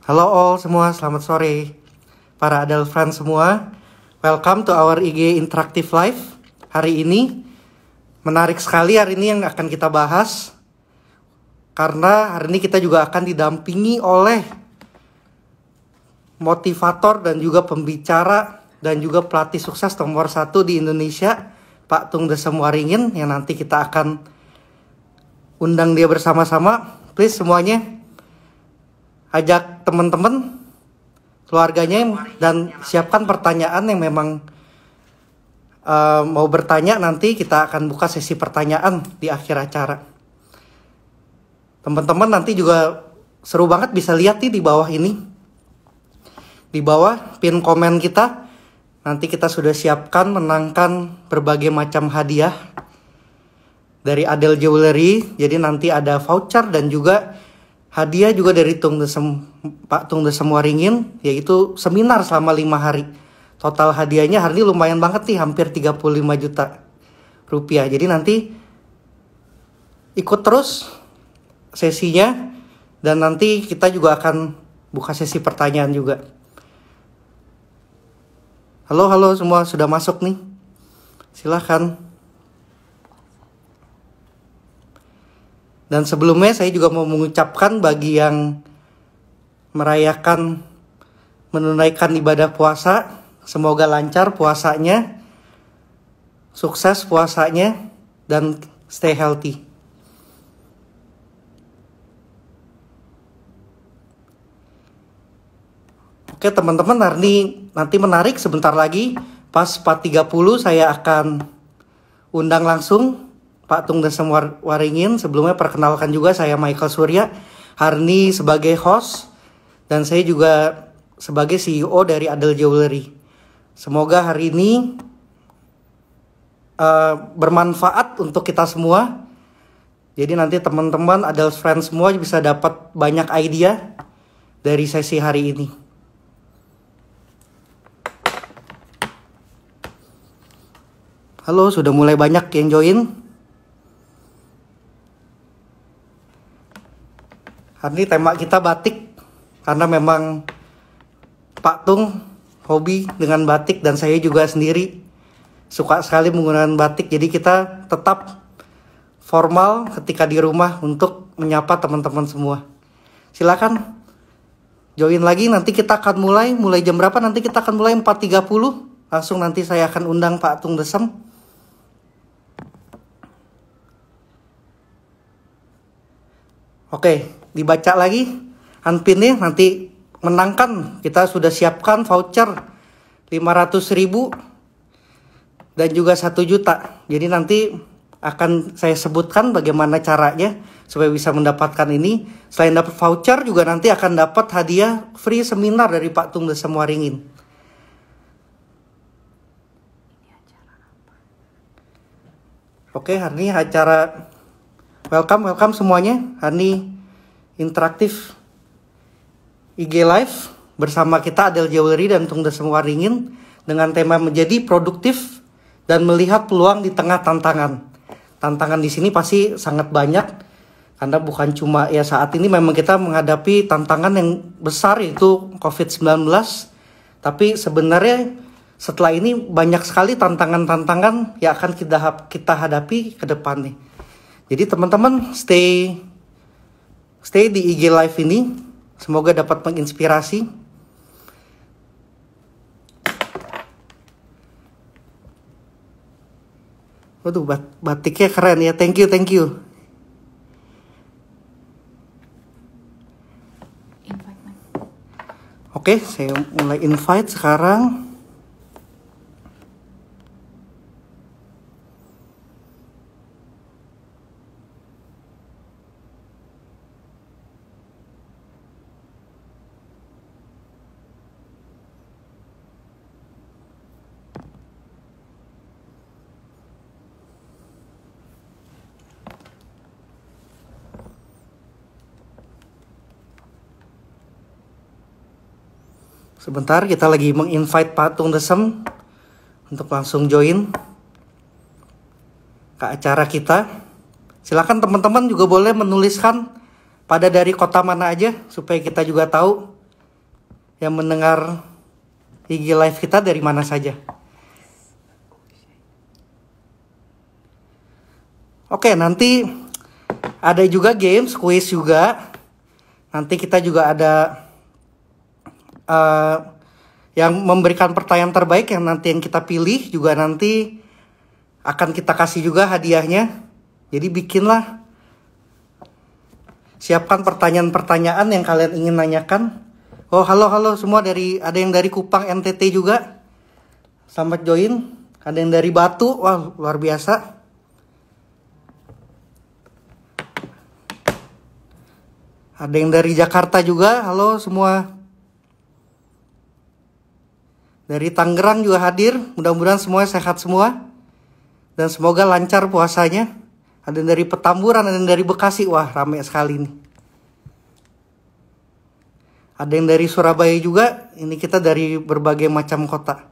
Halo all semua, selamat sore. Para Adel friends semua, welcome to our IG Interactive Live. Hari ini, menarik sekali hari ini yang akan kita bahas. Karena hari ini kita juga akan didampingi oleh motivator dan juga pembicara dan juga pelatih sukses nomor 1 di Indonesia, Pak Tung Desem Waringin, yang nanti kita akan undang dia bersama-sama. Please semuanya ajak teman-teman, keluarganya, dan siapkan pertanyaan yang memang mau bertanya. Nanti kita akan buka sesi pertanyaan di akhir acara. Teman-teman nanti juga seru banget, bisa lihat nih di bawah ini. Di bawah pin komen kita, nanti kita sudah siapkan menangkan berbagai macam hadiah dari Adel Jewelry. Jadi nanti ada voucher dan juga hadiah juga dari Pak Tung Desem Waringin, yaitu seminar selama 5 hari. Total hadiahnya hari ini lumayan banget nih, hampir 35 juta rupiah. Jadi nanti ikut terus sesinya, dan nanti kita juga akan buka sesi pertanyaan juga. Halo semua, sudah masuk nih? Silahkan. Dan sebelumnya saya juga mau mengucapkan bagi yang merayakan menunaikan ibadah puasa, semoga lancar puasanya, sukses puasanya, dan stay healthy. Oke teman-teman, hari ini nanti menarik, sebentar lagi pas 4.30 saya akan undang langsung Pak Tung Desem Waringin. Sebelumnya perkenalkan juga, saya Michael Surya, hari ini sebagai host, dan saya juga sebagai CEO dari Adel Jewelry. Semoga hari ini bermanfaat untuk kita semua. Jadi nanti teman-teman Adel friends semua bisa dapat banyak idea dari sesi hari ini. Halo, sudah mulai banyak yang join. Hari ini tema kita batik, karena memang Pak Tung hobi dengan batik, dan saya juga sendiri suka sekali menggunakan batik. Jadi kita tetap formal ketika di rumah untuk menyapa teman-teman semua. Silakan join lagi, nanti kita akan mulai jam berapa? Nanti kita akan mulai 4.30. Langsung nanti saya akan undang Pak Tung Desem. Oke, dibaca lagi unpinnya. Nanti menangkan, kita sudah siapkan voucher 500.000 dan juga 1 juta. Jadi nanti akan saya sebutkan bagaimana caranya supaya bisa mendapatkan ini. Selain dapat voucher, juga nanti akan dapat hadiah free seminar dari Pak Tung Desem Waringin. Oke, hari ini acara welcome semuanya. Hari ini interaktif IG Live bersama kita Adel Jewelry dan Tung Desem Waringin dengan tema menjadi produktif dan melihat peluang di tengah tantangan. Tantangan di sini pasti sangat banyak, karena bukan cuma ya saat ini memang kita menghadapi tantangan yang besar, yaitu COVID-19. Tapi sebenarnya setelah ini banyak sekali tantangan-tantangan yang akan kita hadapi ke depan nih. Jadi teman-teman stay di IG Live ini, semoga dapat menginspirasi. Waduh, batiknya keren ya, thank you. Oke, saya mulai invite sekarang. Sebentar, kita lagi menginvite Pak Tung Desem untuk langsung join ke acara kita. Silakan teman-teman juga boleh menuliskan pada dari kota mana aja, supaya kita juga tahu yang mendengar IG Live kita dari mana saja. Oke, nanti ada juga games, quiz juga. Nanti kita juga ada yang memberikan pertanyaan terbaik yang nanti yang kita pilih juga nanti akan kita kasih juga hadiahnya. Jadi bikinlah, siapkan pertanyaan-pertanyaan yang kalian ingin nanyakan. Oh, halo semua, ada yang dari Kupang NTT juga. Selamat join. Ada yang dari Batu. Wah, luar biasa. Ada yang dari Jakarta juga. Halo semua. Dari Tangerang juga hadir. Mudah-mudahan semuanya sehat semua. Dan semoga lancar puasanya. Ada yang dari Petamburan, ada yang dari Bekasi. Wah, ramai sekali nih. Ada yang dari Surabaya juga. Ini kita dari berbagai macam kota.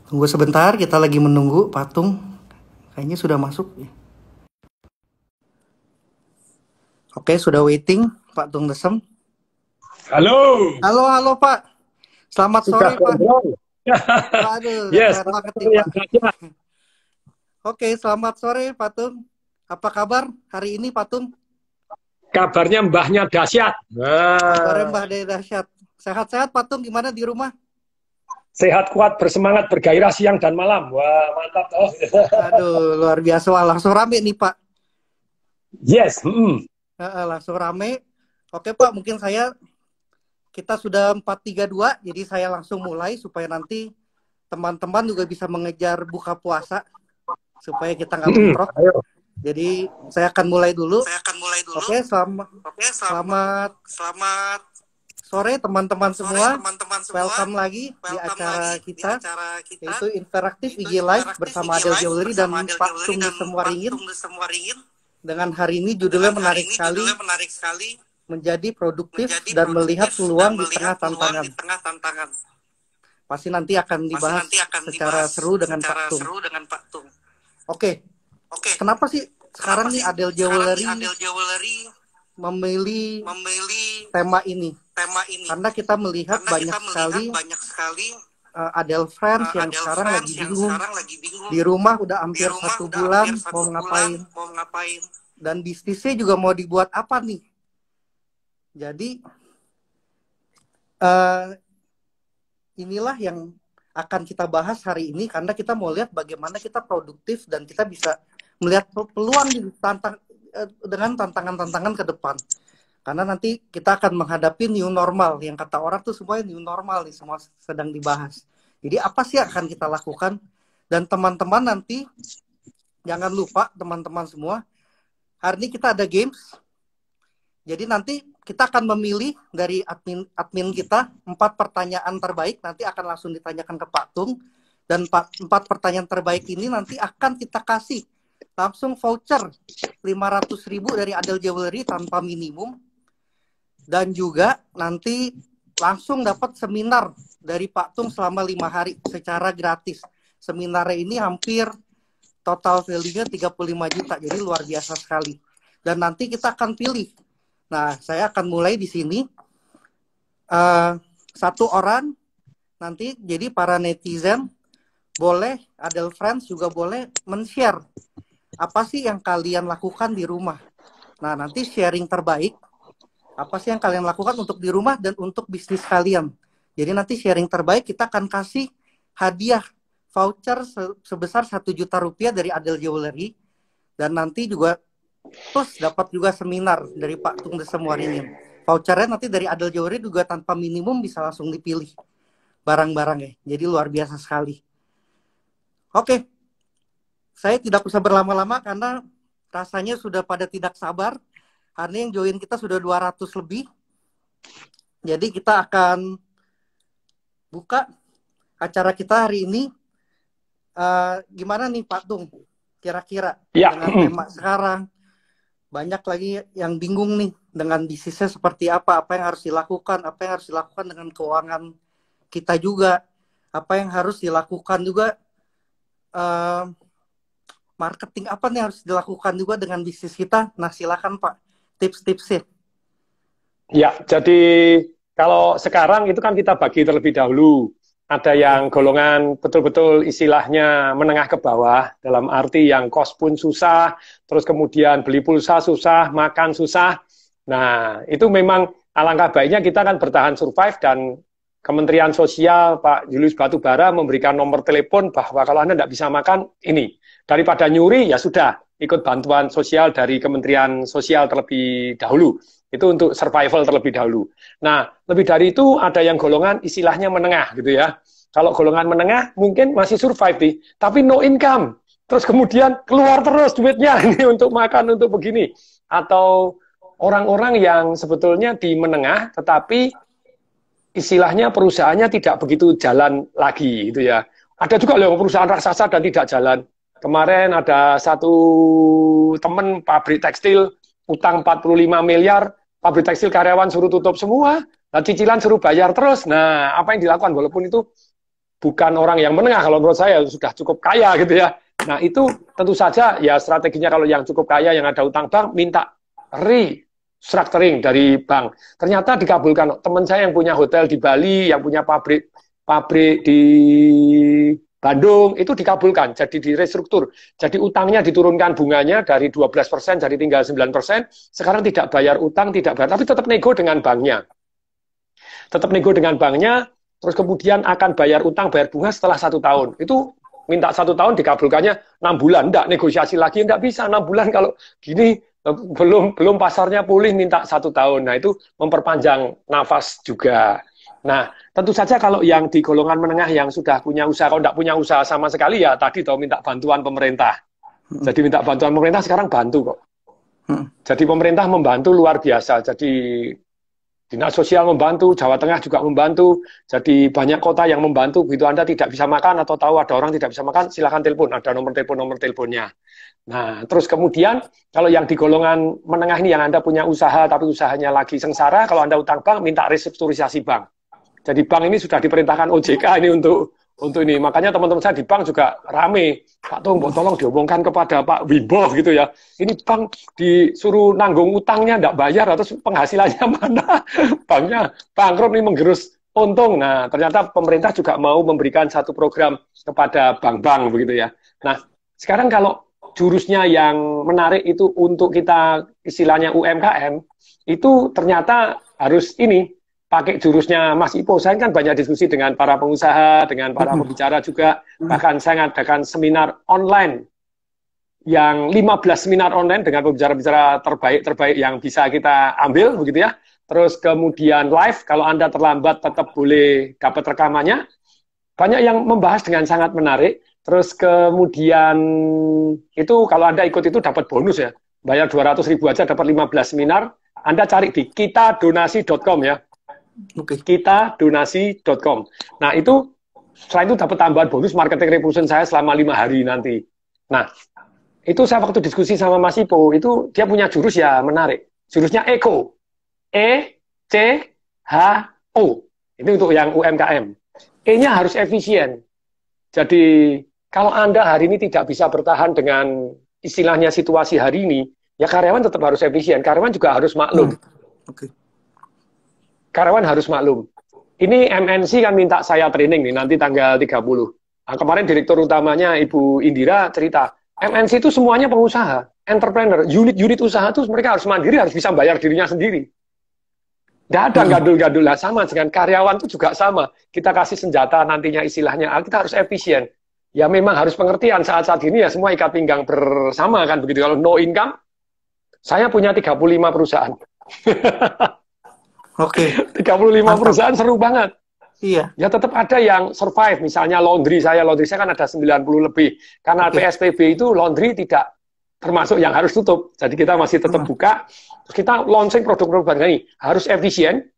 Tunggu sebentar, kita lagi menunggu patung. Kayaknya sudah masuk. Oke, sudah waiting Pak Tung Desem. Halo Pak. Selamat sore Pak. Aduh, yes, keren banget nih Pak. Oke, selamat sore Pak Tung. Apa kabar hari ini Pak Tung? Kabarnya mbahnya dahsyat. Kabarnya mbah dahsyat. Sehat-sehat Pak Tung, gimana di rumah? Sehat, kuat, bersemangat, bergairah siang dan malam. Wah, mantap. Oh. Aduh, luar biasa. Wah, langsung rame nih Pak. Yes. Langsung rame. Oke Pak, mungkin kita sudah 432, jadi saya langsung mulai supaya nanti teman-teman juga bisa mengejar buka puasa supaya kita nggak bentrok. Jadi saya akan mulai dulu. Oke, selamat sore teman-teman semua. Welcome lagi di acara kita, yaitu interaktif IG Live bersama Adel Jewelry dan Pak Tung Desem Waringin. Dengan hari ini judulnya menarik sekali. Menjadi produktif dan melihat peluang di tengah tantangan. Pasti nanti akan dibahas secara seru dengan Pak Tung. Oke. Kenapa sih sekarang nih Adel Jewelry memilih tema ini? Karena kita melihat banyak sekali Adel Friends yang sekarang lagi bingung. Di rumah udah hampir 1 bulan mau ngapain. Dan bisnisnya juga mau dibuat apa nih? Jadi inilah yang akan kita bahas hari ini karena kita mau lihat bagaimana kita produktif dan kita bisa melihat peluang dengan tantangan-tantangan ke depan. Karena nanti kita akan menghadapi new normal, yang kata orang tuh semuanya new normal nih, semua sedang dibahas. Jadi apa sih yang akan kita lakukan? Dan teman-teman nanti jangan lupa teman-teman semua, hari ini kita ada games. Jadi nanti kita akan memilih dari admin kita 4 pertanyaan terbaik, nanti akan langsung ditanyakan ke Pak Tung. Dan 4 pertanyaan terbaik ini nanti akan kita kasih langsung voucher 500.000 dari Adel Jewelry tanpa minimum. Dan juga nanti langsung dapat seminar dari Pak Tung selama 5 hari secara gratis. Seminarnya ini hampir total value-nya 35 juta, jadi luar biasa sekali. Dan nanti kita akan pilih. Nah, saya akan mulai di sini. 1 orang nanti, jadi para netizen boleh, Adel Friends juga boleh men-share apa sih yang kalian lakukan di rumah. Nah, nanti sharing terbaik apa sih yang kalian lakukan untuk di rumah dan untuk bisnis kalian. Jadi nanti sharing terbaik kita akan kasih hadiah voucher sebesar 1 juta rupiah dari Adel Jewelry. Dan nanti juga plus dapat juga seminar dari Pak Tung Desem Waringin. Vouchernya nanti dari Adel Jewelry juga tanpa minimum bisa langsung dipilih barang-barangnya. Jadi luar biasa sekali. Oke, saya tidak usah berlama-lama karena rasanya sudah pada tidak sabar. Hari ini yang join kita sudah 200 lebih. Jadi kita akan buka acara kita hari ini. Gimana nih Pak Tung? Kira-kira dengan tema sekarang. banyak lagi yang bingung nih dengan bisnisnya seperti apa yang harus dilakukan, apa yang harus dilakukan dengan keuangan kita juga, apa yang harus dilakukan juga, eh, marketing apa nih harus dilakukan juga dengan bisnis kita. Nah, silakan Pak, tips-tipsnya. Ya, jadi kalau sekarang itu kan kita bagi terlebih dahulu. Ada Oke. yang golongan betul-betul istilahnya menengah ke bawah, dalam arti yang kos pun susah, terus kemudian beli pulsa susah, makan susah. Nah, itu memang alangkah baiknya kita kan bertahan survive dan Kementerian Sosial Pak Julius Batubara memberikan nomor telepon bahwa kalau Anda tidak bisa makan, ini. Daripada nyuri, ya sudah, ikut bantuan sosial dari Kementerian Sosial terlebih dahulu. Itu untuk survival terlebih dahulu. Nah, lebih dari itu ada yang golongan istilahnya menengah gitu ya. Kalau golongan menengah mungkin masih survive nih, tapi no income. Terus kemudian keluar terus duitnya ini untuk makan, untuk begini. Atau orang-orang yang sebetulnya di menengah tetapi istilahnya perusahaannya tidak begitu jalan lagi gitu ya. Ada juga loh perusahaan raksasa dan tidak jalan. Kemarin ada satu teman pabrik tekstil utang 45 miliar, pabrik tekstil karyawan suruh tutup semua, nah cicilan suruh bayar terus. Nah, apa yang dilakukan walaupun itu bukan orang yang menengah, kalau menurut saya sudah cukup kaya gitu ya. Nah, itu tentu saja ya strateginya kalau yang cukup kaya yang ada utang bank minta restructuring dari bank. Ternyata dikabulkan. Teman saya yang punya hotel di Bali, yang punya pabrik pabrik di Bandung itu dikabulkan, jadi direstruktur. Jadi utangnya diturunkan bunganya dari 12% jadi tinggal 9%. Sekarang tidak bayar utang, tidak bayar, tapi tetap nego dengan banknya. Tetap nego dengan banknya, terus kemudian akan bayar utang, bayar bunga setelah 1 tahun. Itu minta 1 tahun dikabulkannya 6 bulan, enggak negosiasi lagi, enggak bisa 6 bulan kalau gini belum pasarnya pulih minta 1 tahun. Nah itu memperpanjang nafas juga. Nah, tentu saja kalau yang di golongan menengah yang sudah punya usaha, kalau tidak punya usaha sama sekali ya tadi tahu minta bantuan pemerintah. Jadi minta bantuan pemerintah sekarang bantu kok. Jadi pemerintah membantu luar biasa. Jadi Dinas Sosial membantu, Jawa Tengah juga membantu. Jadi banyak kota yang membantu. Begitu Anda tidak bisa makan atau tahu ada orang tidak bisa makan, silakan telepon. Ada nomor teleponnya. Nah, terus kemudian kalau yang di golongan menengah ini yang Anda punya usaha tapi usahanya lagi sengsara, kalau Anda utang bank minta restrukturisasi bank. Jadi bank ini sudah diperintahkan OJK ini untuk ini. Makanya teman-teman saya di bank juga rame. Pak Tung, tolong diomongkan kepada Pak Wimbo gitu ya. Ini bank disuruh nanggung utangnya, tidak bayar, atau penghasilannya mana? Banknya bangkrut nih menggerus untung. Nah, ternyata pemerintah juga mau memberikan satu program kepada bank-bank begitu ya. Nah, sekarang kalau jurusnya yang menarik itu untuk kita istilahnya UMKM, itu ternyata harus ini pakai jurusnya Mas Ipo. Saya kan banyak diskusi dengan para pengusaha, dengan para pembicara juga, bahkan saya ngadakan seminar online yang 15 seminar online dengan pembicara-pembicara terbaik yang bisa kita ambil begitu ya. Terus kemudian live, kalau Anda terlambat tetap boleh dapat rekamannya. Banyak yang membahas dengan sangat menarik. Terus kemudian itu kalau Anda ikut itu dapat bonus ya. Bayar 200.000 aja dapat 15 seminar. Anda cari di kitadonasi.com ya. Kitadonasi.com. Nah, itu selain itu dapat tambahan bonus marketing revolution saya selama 5 hari nanti. Nah, itu saya waktu diskusi sama Mas Ipo, itu dia punya jurus ya menarik. Jurusnya ECO. ECHO. Ini untuk yang UMKM. E-nya harus efisien. Jadi, kalau Anda hari ini tidak bisa bertahan dengan istilahnya situasi hari ini, ya karyawan tetap harus efisien. Karyawan juga harus maklum. Karyawan harus maklum. Ini MNC kan minta saya training nih, nanti tanggal 30. Nah, kemarin direktur utamanya Ibu Indira cerita, MNC itu semuanya pengusaha, entrepreneur, unit-unit usaha itu mereka harus mandiri, harus bisa bayar dirinya sendiri. Nggak ada gadul-gadul lah, sama dengan karyawan itu juga sama. Kita kasih senjata nantinya istilahnya, kita harus efisien. Ya memang harus pengertian saat-saat ini ya semua ikat pinggang bersama kan begitu. Kalau no income, saya punya 35 perusahaan. Oke. 35 perusahaan seru banget. Iya. Ya tetap ada yang survive, misalnya laundry saya kan ada 90 lebih. Karena PSBB itu laundry tidak termasuk yang harus tutup. Jadi kita masih tetap buka. Terus kita launching produk-produk baru ini. Harus efisien.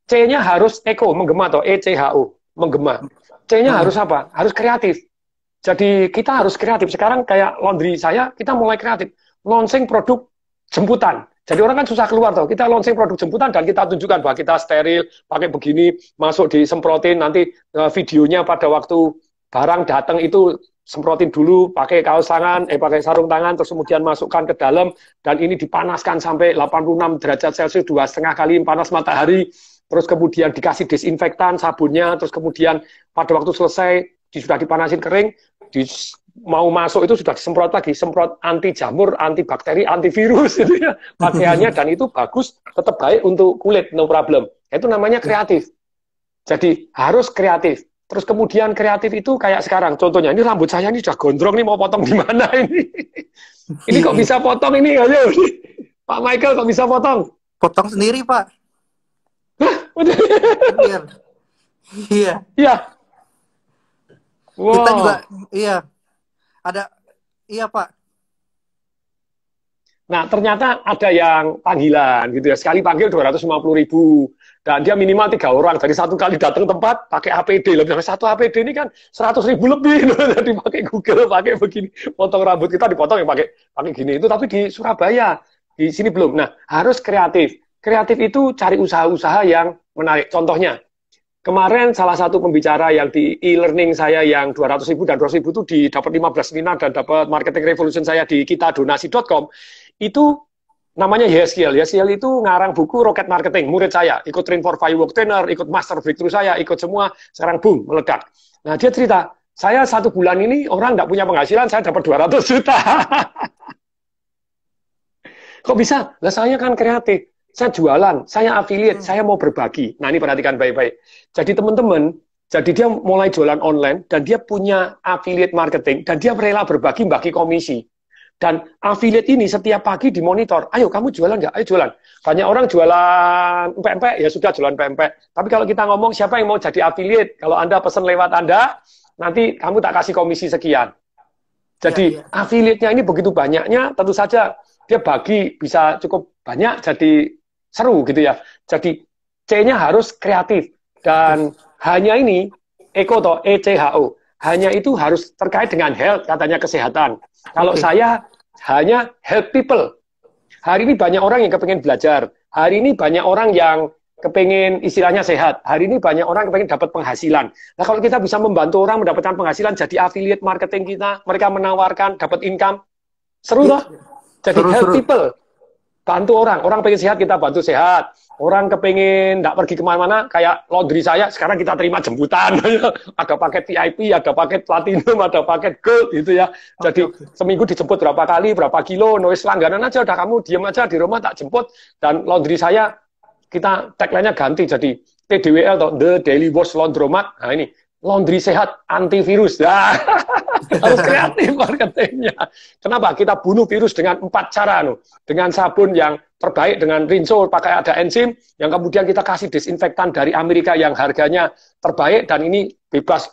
C-nya harus eco, menggema atau ECHO, menggema. C-nya harus apa? Harus kreatif. Jadi kita harus kreatif. Sekarang kayak laundry saya, kita mulai kreatif. Launching produk jemputan. Jadi orang kan susah keluar tuh. Kita launching produk jemputan dan kita tunjukkan bahwa kita steril, pakai begini, masuk disemprotin, nanti videonya pada waktu barang datang itu semprotin dulu, pakai kaos tangan, pakai sarung tangan, terus kemudian masukkan ke dalam, dan ini dipanaskan sampai 86 derajat Celcius, 2,5 kali panas matahari, terus kemudian dikasih disinfektan, sabunnya, terus kemudian pada waktu selesai, sudah dipanasin kering, mau masuk itu sudah disemprot lagi, semprot anti jamur, anti bakteri, antivirus gitu ya pakaiannya, dan itu bagus, tetap baik untuk kulit, no problem. Itu namanya kreatif. Jadi harus kreatif. Terus kemudian kreatif itu kayak sekarang, contohnya ini rambut saya ini sudah gondrong nih, mau potong di mana ini? Ini kok bisa potong ini? Ayo, Pak Michael kok bisa potong? Potong sendiri, Pak. Iya. Iya. Wow. Kita juga, iya. Iya Pak. Nah, ternyata ada yang panggilan gitu ya. Sekali panggil 250.000. Dan dia minimal 3 orang. Dari satu kali datang tempat pakai APD. Lebih dari satu APD ini kan 100.000 lebih. Jadi pakai Google, pakai begini. Potong rambut kita dipotong yang pakai gini. Itu tapi di Surabaya. Di sini belum. Nah, harus kreatif. Kreatif itu cari usaha-usaha yang menarik. Contohnya, kemarin salah satu pembicara yang di e-learning saya yang 200.000 dan 200.000 itu dapat 15 seminar dan dapat marketing revolution saya di kitadonasi.com, itu namanya Yeskiel. Yeskiel itu ngarang buku Rocket Marketing, murid saya, ikut Train for Firework Trainer, ikut Master Breakthrough saya, ikut semua, sekarang boom, meledak. Nah, dia cerita, saya 1 bulan ini orang nggak punya penghasilan, saya dapat 200 juta. Kok bisa? Lah saya kan kreatif. Saya jualan, saya affiliate, saya mau berbagi. Nah, ini perhatikan baik-baik. Jadi teman-teman, jadi dia mulai jualan online, dan dia punya affiliate marketing, dan dia rela berbagi, bagi komisi. Dan affiliate ini setiap pagi dimonitor. Ayo, kamu jualan nggak? Ayo jualan. Banyak orang jualan empek-empek, ya sudah jualan empek-empek. Tapi kalau kita ngomong siapa yang mau jadi affiliate, kalau Anda pesan lewat Anda, nanti kamu tak kasih komisi sekian. Jadi affiliate-nya ini begitu banyaknya, tentu saja dia bagi bisa cukup banyak, jadi seru gitu ya. Jadi C-nya harus kreatif, dan hanya ini ECHO, hanya itu harus terkait dengan health, katanya kesehatan. Kalau saya hanya help people. Hari ini banyak orang yang kepengen belajar, hari ini banyak orang yang kepengen istilahnya sehat, hari ini banyak orang kepengen dapat penghasilan. Nah, kalau kita bisa membantu orang mendapatkan penghasilan, jadi affiliate marketing kita, mereka menawarkan dapat income, seru toh? Jadi help people. Bantu orang pengen sehat, kita bantu sehat. Orang kepengen nggak pergi kemana-mana, kayak laundry saya, sekarang kita terima jemputan. Ada paket VIP, ada paket platinum, ada paket gold, gitu ya. Jadi seminggu dijemput berapa kali, berapa kilo, nulis langganan aja, udah kamu diem aja di rumah, tak jemput. Dan laundry saya, kita tagline-nya ganti, jadi TDWL, atau The Daily Wash Laundromat. Nah ini, laundry sehat, antivirus. Nah, harus kreatif marketingnya. Kenapa? Kita bunuh virus dengan 4 cara. Dengan sabun yang terbaik, dengan rinso, pakai ada enzim, yang kemudian kita kasih disinfektan dari Amerika yang harganya terbaik, dan ini bebas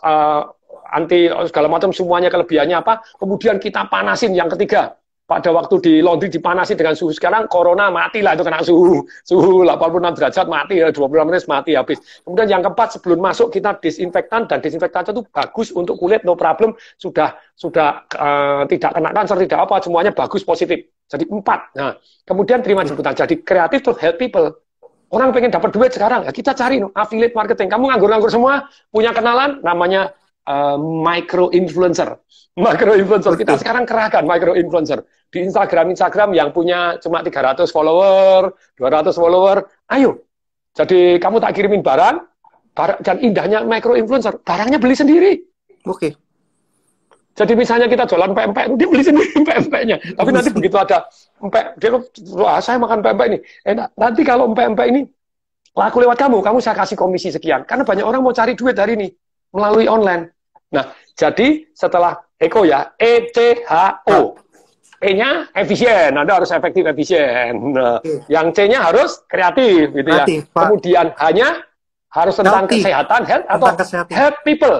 anti segala macam, semuanya kelebihannya apa. Kemudian kita panasin yang ketiga. Pada waktu di laundry dipanasi dengan suhu sekarang, corona mati lah itu, kena suhu 86 derajat mati ya, 20 menit mati habis. Kemudian yang keempat, sebelum masuk kita disinfektan, dan disinfektan itu bagus untuk kulit, no problem, sudah tidak kena kanker, tidak apa, semuanya bagus, positif. Jadi 4. Nah, kemudian terima jemputan. Jadi kreatif to help people. Orang pengen dapat duit sekarang, ya kita cari affiliate marketing. Kamu nganggur-nganggur semua, punya kenalan, namanya micro influencer. Micro influencer kita sekarang kerahkan micro influencer di Instagram yang punya cuma 300 follower, 200 follower. Ayo. Jadi kamu tak kirimin barang, dan indahnya micro influencer, barangnya beli sendiri. Oke. Jadi misalnya kita jualan pempek, dia beli sendiri pempeknya. Tapi nanti begitu ada pempek, dia wah saya makan pempek ini. Enak. Nanti kalau pempek ini laku lewat kamu saya kasih komisi sekian. Karena banyak orang mau cari duit hari ini melalui online. Nah, jadi setelah ECHO ya, ECHO. E-nya efisien, Anda harus efektif, efisien. Nah, yang C-nya harus kreatif, gitu ya. Kemudian hanya harus tentang kesehatan, health, atau help people.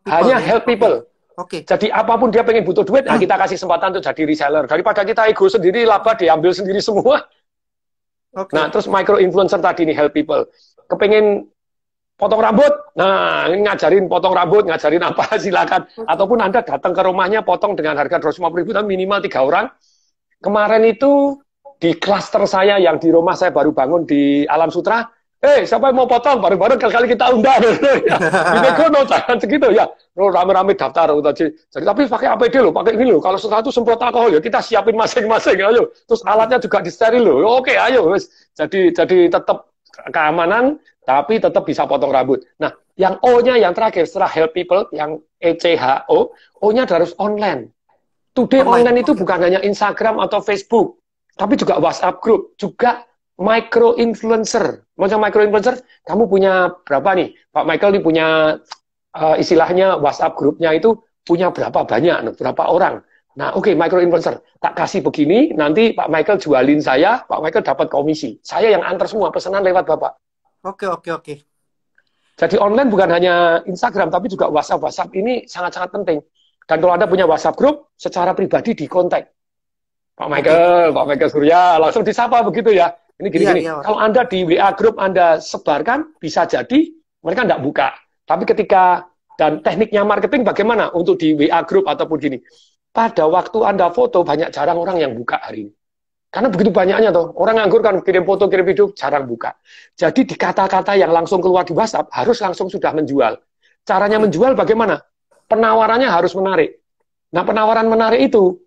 Hanya help people. Jadi apapun dia pengen butuh duit, nah kita kasih kesempatan untuk jadi reseller. Daripada kita ego sendiri, laba diambil sendiri semua. Nah, terus micro influencer tadi nih, help people. Kepengen potong rambut, nah ini ngajarin potong rambut, ngajarin apa, silakan. Ataupun Anda datang ke rumahnya, potong dengan harga 250.000, tapi minimal 3 orang. Kemarin itu di klaster saya yang di rumah saya baru bangun di Alam Sutra, siapa yang mau potong? Bareng-bareng kali-kali kita undang. Ya. Di Negono, jangan segitu ya. Rame-rame daftar. Jadi, tapi pakai APD loh, pakai ini loh. Kalau setelah itu semprot alkohol, ya kita siapin masing-masing. Ayo. Terus alatnya juga disteril loh. Oke, ayo. Jadi tetap keamanan, tapi tetap bisa potong rambut. Nah, yang O-nya yang terakhir, setelah help people, yang ECHO, O-nya harus online. Today online itu bukan hanya Instagram atau Facebook, tapi juga WhatsApp group, juga micro influencer. Macam micro influencer, kamu punya berapa nih? Pak Michael ini punya istilahnya WhatsApp grupnya itu punya berapa banyak, berapa orang. Nah, oke, micro influencer. Tak kasih begini, nanti Pak Michael jualin saya, Pak Michael dapat komisi. Saya yang antar semua pesanan lewat Bapak. Oke. Jadi online bukan hanya Instagram, tapi juga WhatsApp ini sangat-sangat penting. Dan kalau Anda punya WhatsApp group, secara pribadi dikontak. Pak Michael Surya, langsung disapa begitu ya. Ini gini-gini. Iya. Kalau Anda di WA group Anda sebarkan, bisa jadi mereka tidak buka. Tapi ketika, dan tekniknya marketing bagaimana untuk di WA group ataupun gini. Pada waktu Anda foto, jarang orang yang buka hari ini. Karena begitu banyaknya toh. Orang nganggur kan kirim foto, kirim video, jarang buka. Jadi di kata-kata yang langsung keluar di WhatsApp, harus langsung sudah menjual. Caranya menjual bagaimana? Penawarannya harus menarik. Nah, penawaran menarik itu,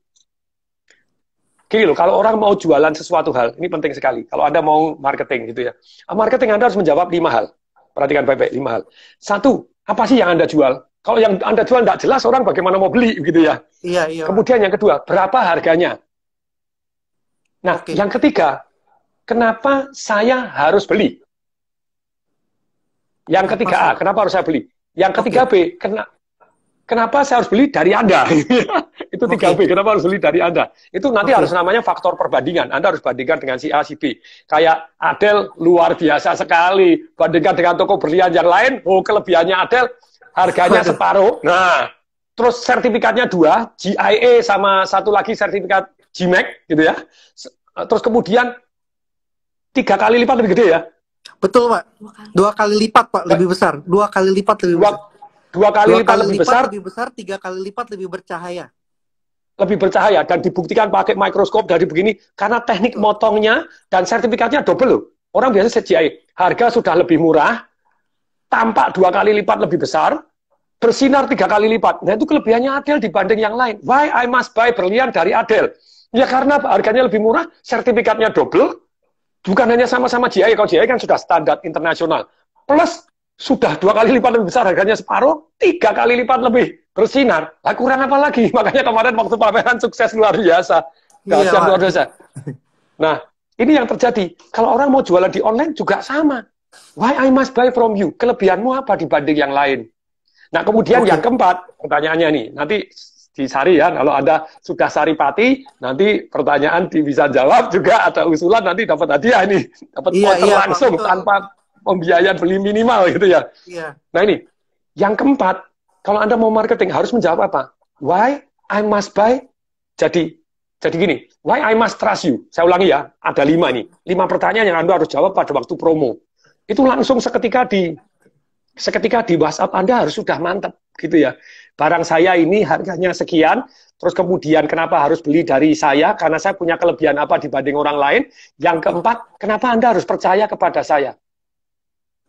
gini loh, kalau orang mau jualan sesuatu hal, ini penting sekali. Kalau Anda mau marketing gitu ya. Marketing Anda harus menjawab 5 hal. Perhatikan baik-baik, 5 hal. 1, apa sih yang Anda jual? Kalau yang Anda jual tidak jelas, orang bagaimana mau beli gitu ya. Iya. Kemudian yang kedua, berapa harganya? Nah, yang ketiga, kenapa saya harus beli? Yang ketiga A, kenapa harus saya beli? Yang ketiga B, kenapa saya harus beli dari Anda? Itu 3B, kenapa harus beli dari Anda? Itu nanti harus namanya faktor perbandingan. Anda harus bandingkan dengan si A, si B. Kayak Adele luar biasa sekali. Bandingkan dengan toko berlian yang lain, kelebihannya Adele, harganya separuh. Nah, terus sertifikatnya 2, GIA sama satu lagi sertifikat GMAC, gitu ya. Terus kemudian 3 kali lipat lebih gede ya? Betul, Pak. 2 kali lipat, Pak, lebih besar. 2 kali lipat lebih besar. 2 kali lipat lebih besar, 3 kali lipat lebih bercahaya. Lebih bercahaya, dan dibuktikan pakai mikroskop dari begini, karena teknik motongnya dan sertifikatnya double loh. Orang biasa CGI, harga sudah lebih murah, tampak 2 kali lipat lebih besar, bersinar 3 kali lipat. Nah, itu kelebihannya Adele dibanding yang lain. Why I must buy berlian dari Adele? Ya karena harganya lebih murah, sertifikatnya double, bukan hanya sama-sama GIA, kalau GIA kan sudah standar internasional, plus sudah 2 kali lipat lebih besar, harganya separuh, 3 kali lipat lebih bersinar. Lah kurang apa lagi? Makanya kemarin waktu pameran sukses luar biasa. Dahsyat luar biasa. Nah, ini yang terjadi. Kalau orang mau jualan di online juga sama. Why I must buy from you? Kelebihanmu apa dibanding yang lain? Nah, kemudian yang keempat, pertanyaannya nih, nanti di Sari ya, kalau Anda sudah Saripati, nanti pertanyaan bisa jawab juga, ada usulan nanti dapat hadiah nih. Dapat voucher langsung tanpa pembiayaan beli minimal gitu ya. Iya. Nah ini, yang keempat, kalau Anda mau marketing harus menjawab apa? Why I must buy? Jadi gini, why I must trust you? Saya ulangi ya, ada 5 nih. 5 pertanyaan yang Anda harus jawab pada waktu promo. Itu langsung seketika di WhatsApp Anda harus sudah mantap gitu ya. Barang saya ini harganya sekian, terus kemudian kenapa harus beli dari saya? Karena saya punya kelebihan apa dibanding orang lain. Yang keempat, kenapa Anda harus percaya kepada saya?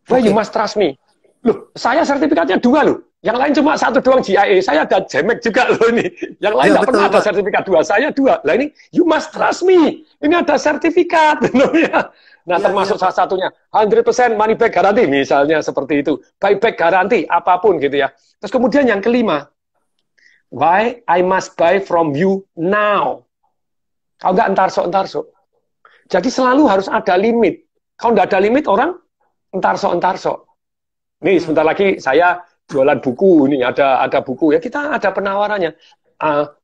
Why you must trust me? Loh, saya sertifikatnya 2 loh. Yang lain cuma 1 doang GIA. Saya ada GMAC juga loh ini. Yang lain tidak pernah ada sertifikat 2. Saya 2. Lah ini, you must trust me. Ini ada sertifikat. Nah, termasuk salah satunya 100% money back garanti. Misalnya seperti itu. Buyback garanti, apapun gitu ya. Terus kemudian yang kelima. Why I must buy from you now? Kalau nggak entar-sok. Jadi selalu harus ada limit. Kalau nggak ada limit, orang entar-sok. Nih, sebentar lagi saya jualan buku, ini ada buku ya, kita ada penawarannya.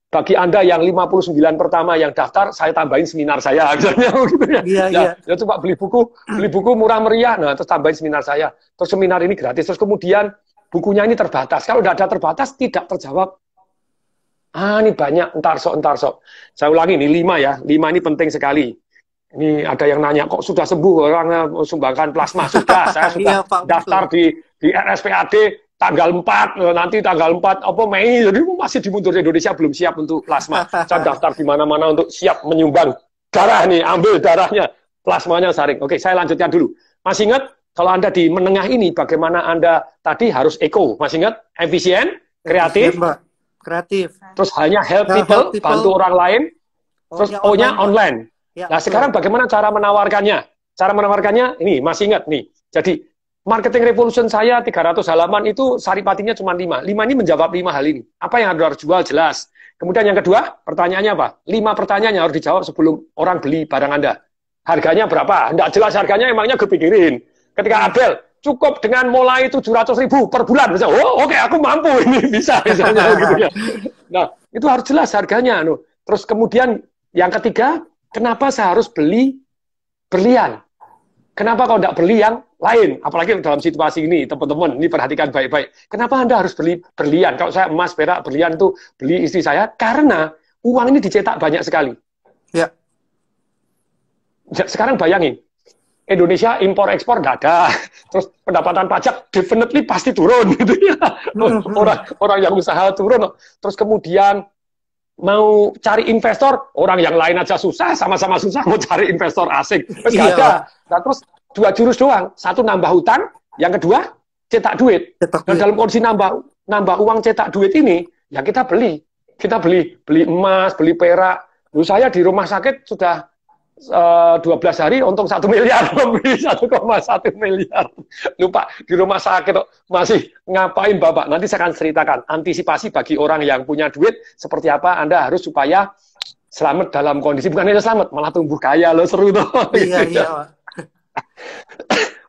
Bagi Anda yang 59 pertama yang daftar, saya tambahin seminar saya misalnya gitu ya. Ya coba beli buku murah meriah, nah terus tambahin seminar saya. Terus seminar ini gratis, terus kemudian bukunya ini terbatas. Kalau tidak ada terbatas tidak terjawab. Ini banyak entar-sok. Saya ulangi ini 5 ya. 5 ini penting sekali. Ini ada yang nanya, kok sudah sembuh orang sumbangkan plasma? Sudah, saya sudah daftar di RSPAD tanggal 4, nanti tanggal 4 Mei, jadi masih dimundur Indonesia belum siap untuk plasma. Saya daftar di mana-mana untuk siap menyumbang darah nih, ambil darahnya, plasmanya saring. Oke, saya lanjutkan dulu. Masih ingat, kalau Anda di menengah ini, bagaimana Anda tadi harus eco? Masih ingat? Efisien, kreatif, Mbak. Kreatif. Terus hanya help people, bantu orang lain, terus O-nya online. Ya, nah, sekarang bagaimana cara menawarkannya? Cara menawarkannya, ini masih ingat nih. Jadi, marketing revolution saya 300 halaman itu saripatinya cuma 5. 5 ini menjawab 5 hal ini. Apa yang harus jual jelas. Kemudian yang kedua, pertanyaannya apa? 5 pertanyaan yang harus dijawab sebelum orang beli barang Anda. Harganya berapa? Tidak jelas harganya, emangnya kepikirin. Ketika Abel, cukup dengan mulai 700.000 per bulan. Misalnya, oh oke, aku mampu ini, bisa misalnya gitu ya. Nah, itu harus jelas harganya. Terus kemudian yang ketiga, kenapa saya harus beli berlian? Kenapa kalau tidak beli yang lain? Apalagi dalam situasi ini, teman-teman, ini perhatikan baik-baik. Kenapa Anda harus beli berlian? Kalau saya emas, perak, berlian itu beli istri saya, karena uang ini dicetak banyak sekali. Ya. Sekarang bayangin, Indonesia impor-ekspor nggak ada. Terus pendapatan pajak definitely pasti turun. Gitu ya. Orang yang usaha turun. Terus kemudian mau cari investor, orang yang lain aja susah, sama-sama susah mau cari investor asing. Terus nggak ada. Nah, terus 2 jurus doang. Satu nambah hutang, yang kedua cetak duit. Dan dalam kondisi nambah uang cetak duit ini, ya kita beli. Kita beli emas, beli perak. Dulu saya di rumah sakit sudah 12 hari untung 1 miliar, membeli 1,1 miliar. Lupa di rumah sakit masih ngapain Bapak? Nanti saya akan ceritakan antisipasi bagi orang yang punya duit seperti apa Anda harus supaya selamat dalam kondisi, bukan hanya selamat, malah tumbuh kaya loh, seru tuh. Iya, iya.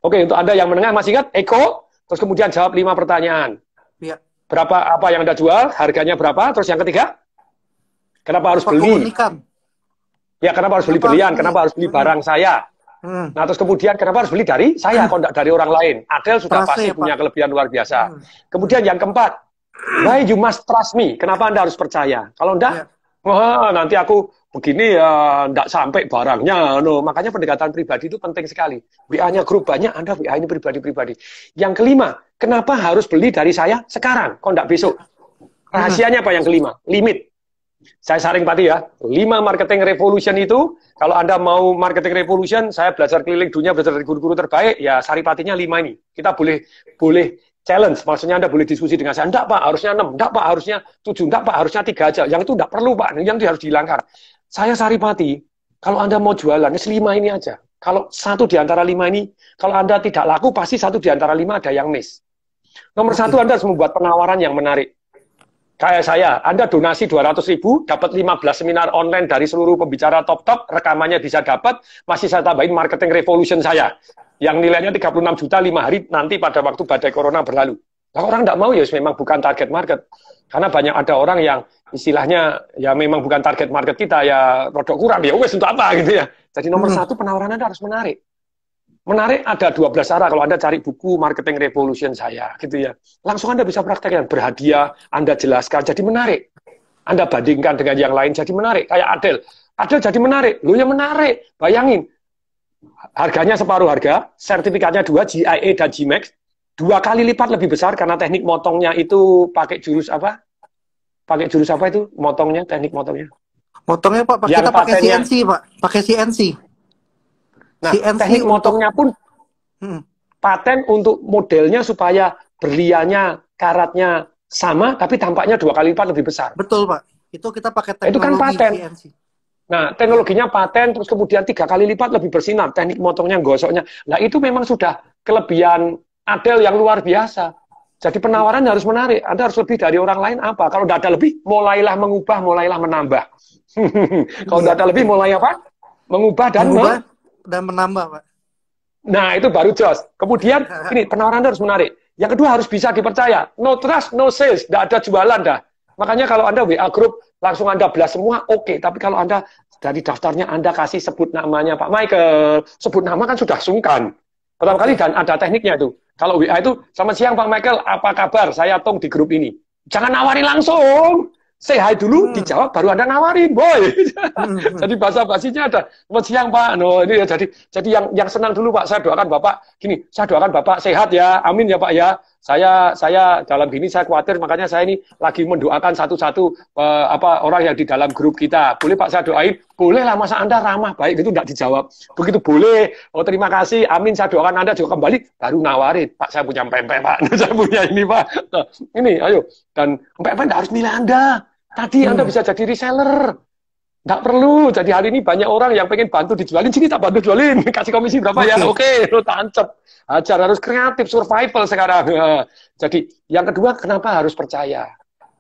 Oke, untuk Anda yang menengah masih ingat Eko, terus kemudian jawab 5 pertanyaan. Iya. Berapa apa yang Anda jual, harganya berapa? Terus yang ketiga, kenapa harus beli? Ya, kenapa harus beli berlian? Kenapa harus beli barang saya? Nah, terus kemudian kenapa harus beli dari saya, kalau tidak dari orang lain? Adel sudah pasti punya kelebihan luar biasa. Kemudian yang keempat, why you must trust me? Kenapa Anda harus percaya? Kalau enggak, wah, nanti aku begini ya, enggak sampai barangnya. Makanya pendekatan pribadi itu penting sekali. WA-nya grup banyak, Anda WA ini pribadi-pribadi. Yang kelima, kenapa harus beli dari saya sekarang? Kok enggak besok? Rahasianya apa yang kelima? Limit. Saya saring pati ya, 5 marketing revolution itu, kalau Anda mau marketing revolution, saya belajar keliling dunia, belajar dari guru-guru terbaik, ya saripatinya 5 ini. Kita boleh challenge, maksudnya Anda boleh diskusi dengan saya, enggak Pak, harusnya 6, enggak Pak, harusnya 7, enggak Pak, harusnya 3 aja. Yang itu enggak perlu Pak, yang itu harus dihilangkan. Saya saripati, kalau Anda mau jualan, 5 ini aja. Kalau 1 di antara 5 ini, kalau Anda tidak laku, pasti 1 di antara 5 ada yang miss. Nomor 1, Anda harus membuat penawaran yang menarik. Kayak saya, Anda donasi 200.000, dapat 15 seminar online dari seluruh pembicara top-top, rekamannya bisa dapat, masih saya tambahin marketing revolution saya, yang nilainya 36 juta 5 hari nanti pada waktu badai corona berlalu. Nah, orang tidak mau ya, memang bukan target market. Karena banyak ada orang yang istilahnya, ya memang bukan target market kita, ya rodok kurang, ya wes untuk apa gitu ya. Jadi nomor 1, penawaran Anda harus menarik. Menarik ada 12 cara kalau Anda cari buku marketing revolution saya gitu ya. Langsung Anda bisa praktekkan, berhadiah, Anda jelaskan, jadi menarik. Anda bandingkan dengan yang lain jadi menarik. Kayak Adel. Adel jadi menarik. Lu yang menarik. Bayangin. Harganya separuh harga, sertifikatnya 2, GIA dan GMAX, 2 kali lipat lebih besar karena teknik motongnya itu pakai jurus apa? Pakai jurus apa itu? Motongnya, teknik motongnya. Motongnya Pak, kita pakai CNC Pak. Pakai CNC. Nah, teknik motongnya pun paten untuk modelnya supaya berliannya, karatnya sama, tapi tampaknya 2 kali lipat lebih besar. Betul, Pak. Itu kita pakai teknologi itu kan paten. CNC. Nah, teknologinya paten, terus kemudian 3 kali lipat lebih bersinar, teknik motongnya, gosoknya. Nah, itu memang sudah kelebihan Adel yang luar biasa. Jadi penawaran harus menarik. Anda harus lebih dari orang lain apa? Kalau tidak ada lebih, mulailah mengubah, mulailah menambah. Kalau tidak ada lebih, mulai apa? Mengubah dan menambah, Pak. Nah, itu baru jos. Kemudian, ini penawaran Anda harus menarik. Yang kedua harus bisa dipercaya. No trust, no sales. Tidak ada jualan dah. Makanya kalau Anda WA group, langsung Anda belas semua, oke. Tapi kalau Anda dari daftarnya Anda kasih sebut namanya Pak Michael. Sebut nama kan sudah sungkan. Pertama kali dan ada tekniknya itu. Kalau WA itu, selamat siang Pak Michael, apa kabar? Saya Tung di grup ini. Jangan nawari langsung. say hi dulu, dijawab, baru Anda nawarin, boy. Jadi bahasa basinya ada, selamat siang Pak, no, ini ya, jadi yang senang dulu Pak, saya doakan Bapak, gini, saya doakan Bapak sehat ya, amin ya Pak ya. Saya dalam gini saya khawatir, makanya saya ini lagi mendoakan satu-satu orang yang di dalam grup kita. Boleh Pak saya doain? Boleh lah, masa Anda ramah baik gitu tidak dijawab. Begitu boleh. Oh terima kasih, amin, saya doakan Anda juga kembali, baru nawarin. Pak saya punya pempek Pak, saya punya ini Pak. Nah, ini ayo, dan pempek tidak harus milih Anda. Tadi Anda bisa jadi reseller. Nggak perlu. Jadi hari ini banyak orang yang pengen bantu dijualin. Sini tak bantu jualin. Kasih komisi berapa ya? Oke, lo tancap. Ajar harus kreatif, survival sekarang. Jadi yang kedua, kenapa harus percaya?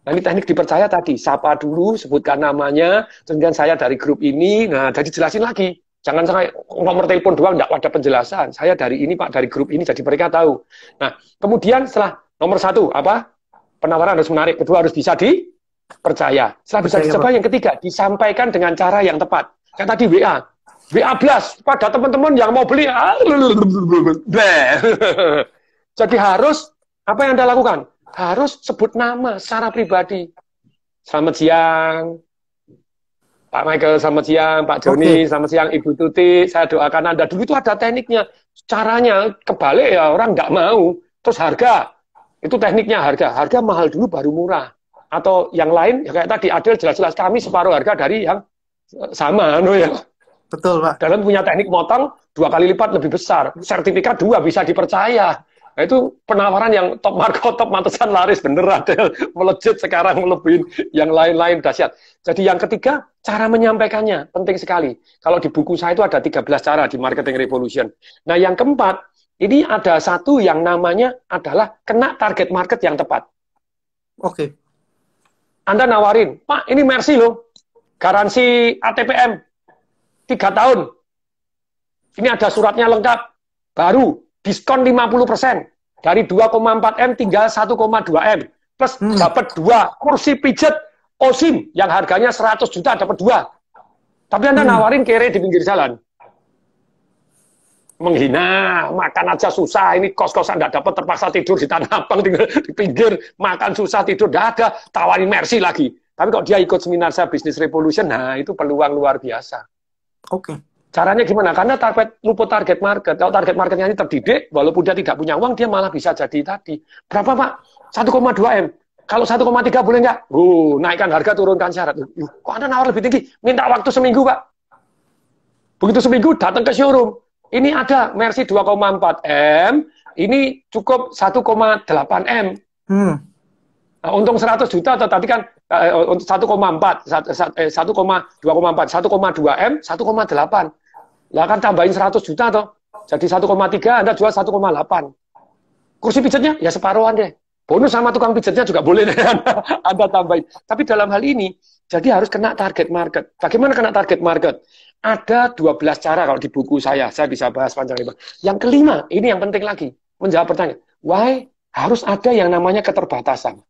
Nah ini teknik dipercaya tadi. Sapa dulu, sebutkan namanya. Kemudian saya dari grup ini. Nah, jadi jelasin lagi. Jangan sampai nomor telepon doang, nggak ada penjelasan. Saya dari ini Pak, dari grup ini. Jadi mereka tahu. Nah, kemudian setelah nomor satu, apa? Penawaran harus menarik. Kedua harus bisa percaya. Setelah bisa dicoba, yang ketiga, disampaikan dengan cara yang tepat. Kayak tadi WA blast pada teman-teman yang mau beli. Jadi harus, apa yang Anda lakukan? Harus sebut nama secara pribadi. Selamat siang, Pak Michael, selamat siang, Pak Joni, selamat siang, Ibu Tuti. Saya doakan Anda. Dulu itu ada tekniknya. Caranya kebalik ya, orang nggak mau. Terus harga, itu tekniknya harga mahal dulu baru murah. Atau yang lain, ya kayak tadi Adel jelas-jelas kami separuh harga dari yang sama, ya. Betul Pak. Dalam punya teknik motong 2 kali lipat lebih besar, sertifikat 2 bisa dipercaya. Nah, itu penawaran yang top market, top mantesan laris bener Adel, melejit sekarang melebihin yang lain-lain dahsyat. Jadi yang ketiga, cara menyampaikannya penting sekali. Kalau di buku saya itu ada 13 cara di Marketing Revolution. Nah yang keempat, ini ada satu yang namanya adalah kena target market yang tepat. Anda nawarin, Pak, ini Mercy loh, garansi ATPM 3 tahun. Ini ada suratnya lengkap, baru, diskon 50%, dari 2,4 M tinggal 1,2 M, plus dapat 2 kursi pijet OSIM, yang harganya 100 juta dapat 2. Tapi Anda nawarin kere di pinggir jalan. Menghina, makan aja susah, ini kos-kosan nggak dapat, terpaksa tidur di tanah abang, tinggal di pinggir, makan susah, tidur, nggak ada, tawarin Mercy lagi. Tapi kalau dia ikut seminar saya Business Revolution, nah itu peluang luar biasa. Caranya gimana? Karena luput target market. Kalau target marketnya ini terdidik, walaupun dia tidak punya uang, dia malah bisa jadi tadi. Berapa Pak? 1,2 M. Kalau 1,3 boleh nggak? Naikkan harga, turunkan syarat. Kok Anda nawar lebih tinggi? Minta waktu seminggu Pak. Begitu seminggu, datang ke showroom. Ini ada Mercy 2,4 M, ini cukup 1,8 M. Nah, untung 100 juta, tadi kan 1,4, 1,2,4, 1,2 M, 1,8. Lah kan tambahin 100 juta toh. Jadi 1,3, Anda jual 1,8. Kursi pijatnya ya separuhan deh. Bonus sama tukang pijatnya juga boleh deh Anda tambahin. Tapi dalam hal ini, jadi harus kena target market. Bagaimana kena target market? Ada 12 cara kalau di buku saya bisa bahas panjang lebar. Yang kelima, ini yang penting lagi, menjawab pertanyaan. Why? Harus ada yang namanya keterbatasan.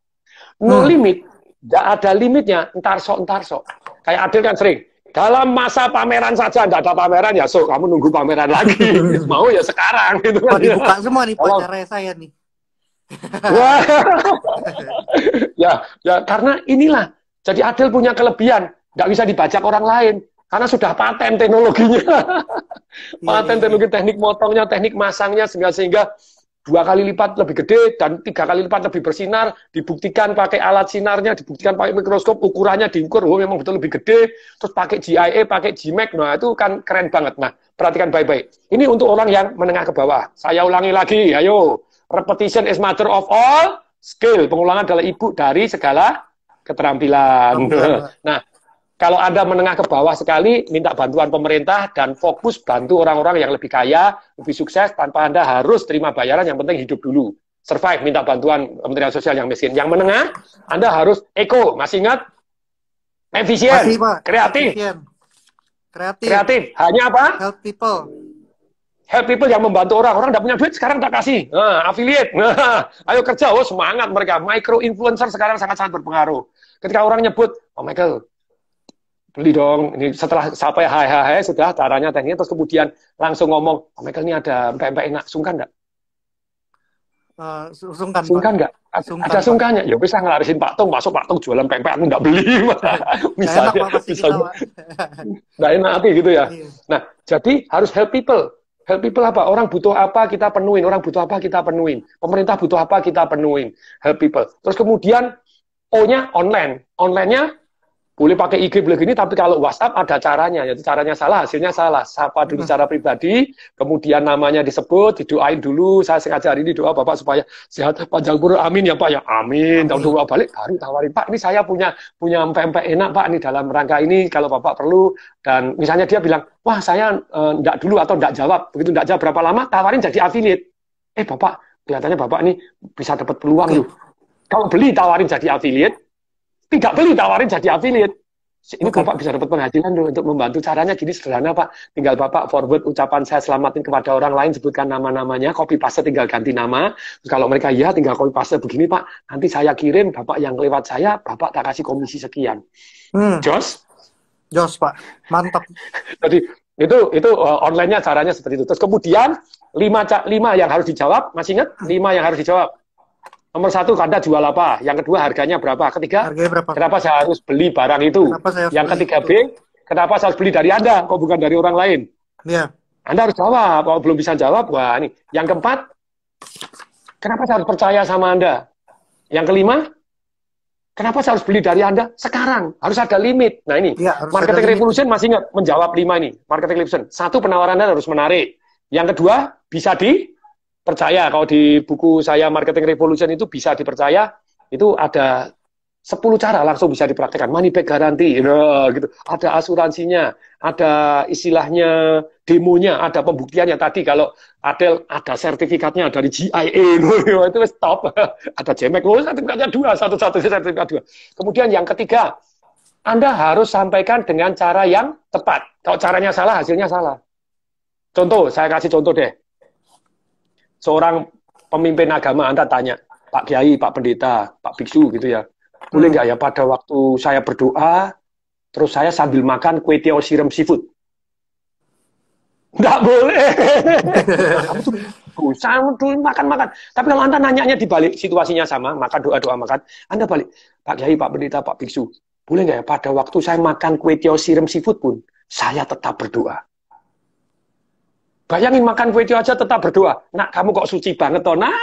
No limit, tidak ada limitnya, entar sok. Kayak Adil kan sering, dalam masa pameran saja, tidak ada pameran, ya so, kamu nunggu pameran lagi. Mau ya sekarang. Gitu kan. Dibuka semua nih pacarnya saya nih. ya, karena inilah, jadi Adil punya kelebihan, nggak bisa dibajak orang lain. Karena sudah paten teknologinya. Paten teknologi teknik motongnya, teknik masangnya, sehingga 2 kali lipat lebih gede dan 3 kali lipat lebih bersinar, dibuktikan pakai alat sinarnya, dibuktikan pakai mikroskop, ukurannya diukur, memang betul lebih gede, terus pakai GIA, pakai GMAX, nah itu kan keren banget. Nah, perhatikan baik-baik. Ini untuk orang yang menengah ke bawah. Saya ulangi lagi, ayo. Repetition is mother of all skill. Pengulangan adalah ibu dari segala keterampilan. Nah, kalau Anda menengah ke bawah sekali, minta bantuan pemerintah dan fokus bantu orang-orang yang lebih kaya, lebih sukses, tanpa Anda harus terima bayaran, yang penting hidup dulu. Survive, minta bantuan Kementerian Sosial yang miskin. Yang menengah, Anda harus eco, masih ingat? Efisien, kreatif. Kreatif, hanya apa? Help people. Help people yang membantu orang. Orang tidak punya duit, sekarang tak kasih. Affiliate, ayo kerja, semangat mereka. Micro influencer sekarang sangat-sangat berpengaruh. Ketika orang nyebut, oh Michael, beli dong, ini setelah sampai hai sudah caranya tekniknya, terus kemudian langsung ngomong, oh Michael ini ada empek-empek enak, sungkan enggak? Sungkan, Pak. Sungkan nggak? Sungkan, Ada Pak. sungkannya. Ya bisa ngelarisin Pak Tong, masuk Pak Tong jualan pempek, aku nggak beli. Nggak enak, Pak, pasti kita, Misalnya, Pak. nggak enak hati gitu ya. Iya. Nah, jadi harus help people. Help people apa? Orang butuh apa kita penuhin. Orang butuh apa kita penuhin. Pemerintah butuh apa kita penuhin. Help people. Terus kemudian O-nya online. Online-nya boleh pakai IG boleh gini, tapi kalau WhatsApp ada caranya, yaitu caranya salah, hasilnya salah. Sapa dulu secara pribadi, kemudian namanya disebut, didoain dulu. Saya sengaja hari ini doa Bapak supaya sehat, panjang umur, amin ya Pak ya, amin. Tahun doa balik, baru tawarin Pak, ini saya punya pempek enak Pak, ini dalam rangka ini kalau Bapak perlu. Dan misalnya dia bilang, wah saya enggak dulu atau enggak jawab, begitu enggak jawab berapa lama, tawarin jadi affiliate. Bapak, kelihatannya Bapak ini bisa dapat peluang loh. Kalau beli tawarin jadi affiliate, tidak beli tawarin jadi affiliate. Ini Bapak bisa dapat penghasilan loh untuk membantu. Caranya gini sederhana Pak. Tinggal Bapak forward ucapan saya selamatin kepada orang lain, sebutkan nama-namanya, copy paste tinggal ganti nama. Terus kalau mereka iya tinggal copy paste begini Pak. Nanti saya kirim, Bapak yang lewat saya, Bapak tak kasih komisi sekian. Jos? Jos Pak, mantap. Jadi itu online-nya caranya seperti itu. Terus kemudian 5 yang harus dijawab, masih ingat? 5 yang harus dijawab. Nomor 1, Anda jual apa? Yang kedua, harganya berapa? Ketiga, berapa? Kenapa saya harus beli barang itu? Yang ketiga B, kenapa saya harus beli dari Anda, kok bukan dari orang lain? Iya. Anda harus jawab. Kalau belum bisa jawab, wah ini. Yang keempat, kenapa saya harus percaya sama Anda? Yang kelima, kenapa saya harus beli dari Anda sekarang? Harus ada limit. Nah ini, ya, marketing revolution masih ingat menjawab 5 ini. Marketing revolution. 1, penawaran Anda harus menarik. Yang kedua, bisa percaya. Kalau di buku saya Marketing Revolution itu bisa dipercaya, itu ada 10 cara langsung bisa dipraktekkan. Money back guarantee, gitu. Ada asuransinya, ada istilahnya demonya, ada pembuktiannya. Tadi kalau Adel ada sertifikatnya dari GIA, itu stop. Ada JMAC, sertifikatnya 2, satu-satunya sertifikat 2. Kemudian yang ketiga, Anda harus sampaikan dengan cara yang tepat. Kalau caranya salah, hasilnya salah. Contoh, saya kasih contoh deh. Seorang pemimpin agama Anda tanya, Pak Kiai, Pak Pendeta, Pak Biksu gitu ya, boleh nggak ya pada waktu saya berdoa, terus saya sambil makan kue tiaw siram seafood? Nggak boleh. Kamu tuh bisa makan-makan. Tapi kalau Anda nanyanya di balik situasinya sama, makan doa-doa makan, Anda balik, Pak Kiai, Pak Pendeta, Pak Biksu, boleh nggak ya pada waktu saya makan kue tiaw siram seafood pun, saya tetap berdoa? Bayangin makan kue tiaw aja tetap berdoa. Nak, kamu kok suci banget toh? Nah,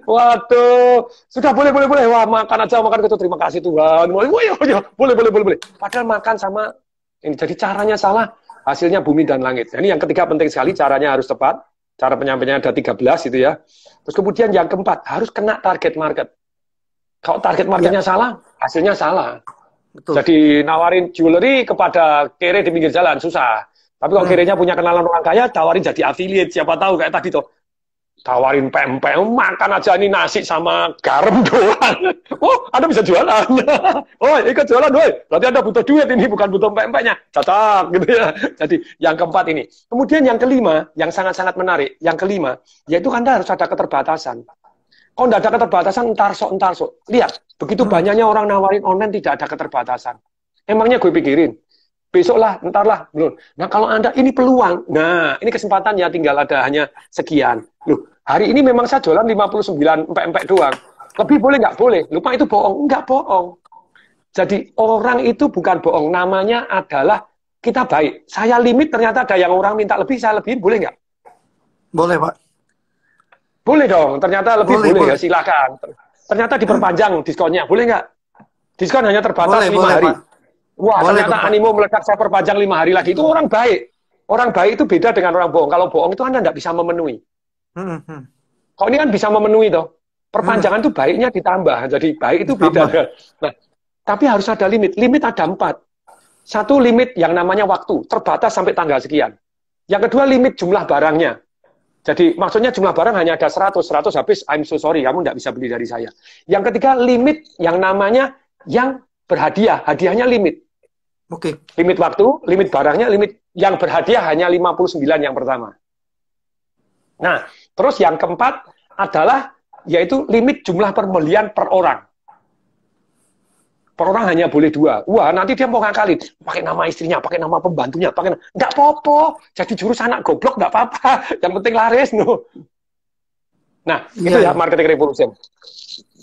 waduh, sudah boleh. Wah, makan aja makan itu terima kasih Tuhan. Boleh. Padahal makan sama ini. Jadi caranya salah, hasilnya bumi dan langit. Ini yang ketiga penting sekali, caranya harus tepat. Cara penyampaiannya ada 13 itu ya. Terus kemudian yang keempat, harus kena target market. Kalau target marketnya salah, hasilnya salah. Betul. Jadi nawarin jewelry kepada kere di pinggir jalan susah. Tapi kalau kiranya punya kenalan orang kaya, tawarin jadi affiliate. Siapa tahu kayak tadi tuh. Tawarin pempek, makan aja ini nasi sama garam doang. Oh, Anda bisa jualan. Oh, ikut jualan, woy. Berarti Anda butuh duit ini, bukan butuh pempeknya. Cocok, gitu ya. Jadi, yang keempat ini. Kemudian yang kelima, yang sangat-sangat menarik. Yang kelima, yaitu Anda harus ada keterbatasan. Kalau tidak ada keterbatasan, entar sok. Lihat, begitu banyaknya orang nawarin online, tidak ada keterbatasan. Emangnya gue pikirin. Besok lah, entar lah, belum. Nah kalau Anda ini peluang, nah ini kesempatan ya tinggal ada hanya sekian. Loh, hari ini memang saya jualan 59 empek-empek doang. Lebih boleh nggak boleh? Lupa itu bohong, nggak bohong. Jadi orang itu bukan bohong, namanya adalah kita baik. Saya limit ternyata ada yang orang minta lebih, saya lebihin, boleh nggak? Boleh Pak. Boleh dong, ternyata lebih boleh. Ya silakan. Ternyata diperpanjang diskonnya, boleh nggak? Diskon hanya terbatas 5 hari. Pak. Wah, boleh, ternyata animo meledak, saya perpanjang 5 hari lagi. Itu orang baik. Orang baik itu beda dengan orang bohong. Kalau bohong itu Anda tidak bisa memenuhi. Kalau ini kan bisa memenuhi toh. Perpanjangan itu baiknya ditambah. Jadi baik itu beda. Nah, tapi harus ada limit. Limit ada 4. 1, limit yang namanya waktu. Terbatas sampai tanggal sekian. Yang kedua, limit jumlah barangnya. Jadi maksudnya jumlah barang hanya ada 100 habis, I'm so sorry, kamu tidak bisa beli dari saya. Yang ketiga, limit yang namanya yang berhadiah. Hadiahnya limit. Oke. Limit waktu, limit barangnya, limit yang berhadiah hanya 59 yang pertama. Nah, terus yang keempat adalah yaitu limit jumlah pembelian per orang. Per orang hanya boleh 2. Wah, nanti dia mau ngakalin. Pakai nama istrinya, pakai nama pembantunya, pakai nama. Nggak apa-apa. Jadi jurus anak goblok nggak apa-apa. Yang penting laris, no. Nah, itu ya marketing revolution.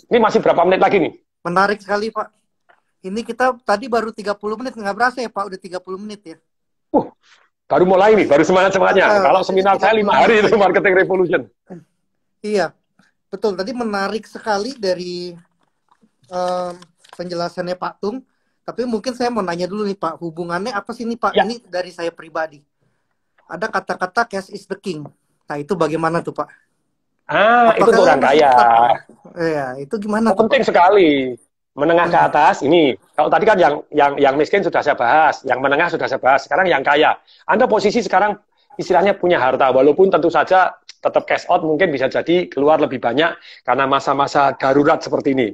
Ini masih berapa menit lagi nih? Menarik sekali, Pak. Ini kita tadi baru 30 menit, nggak berasa ya Pak, udah 30 menit ya. Baru mulai nih, baru semangat-semangatnya. Kalau seminar saya 5 hari itu marketing revolution. Iya, betul. Tadi menarik sekali dari penjelasannya Pak Tung. Tapi mungkin saya mau nanya dulu nih Pak, hubungannya apa sih nih Pak? Ya. Ini dari saya pribadi. Ada kata-kata cash is the king. Nah itu bagaimana tuh Pak? Itu untuk orang kaya. Iya, itu gimana tuh penting Pak? sekali. Menengah ke atas, ini. Kalau tadi kan yang miskin sudah saya bahas, yang menengah sudah saya bahas. Sekarang yang kaya. Anda posisi sekarang istilahnya punya harta, walaupun tentu saja tetap cash out mungkin bisa jadi keluar lebih banyak karena masa-masa darurat seperti ini.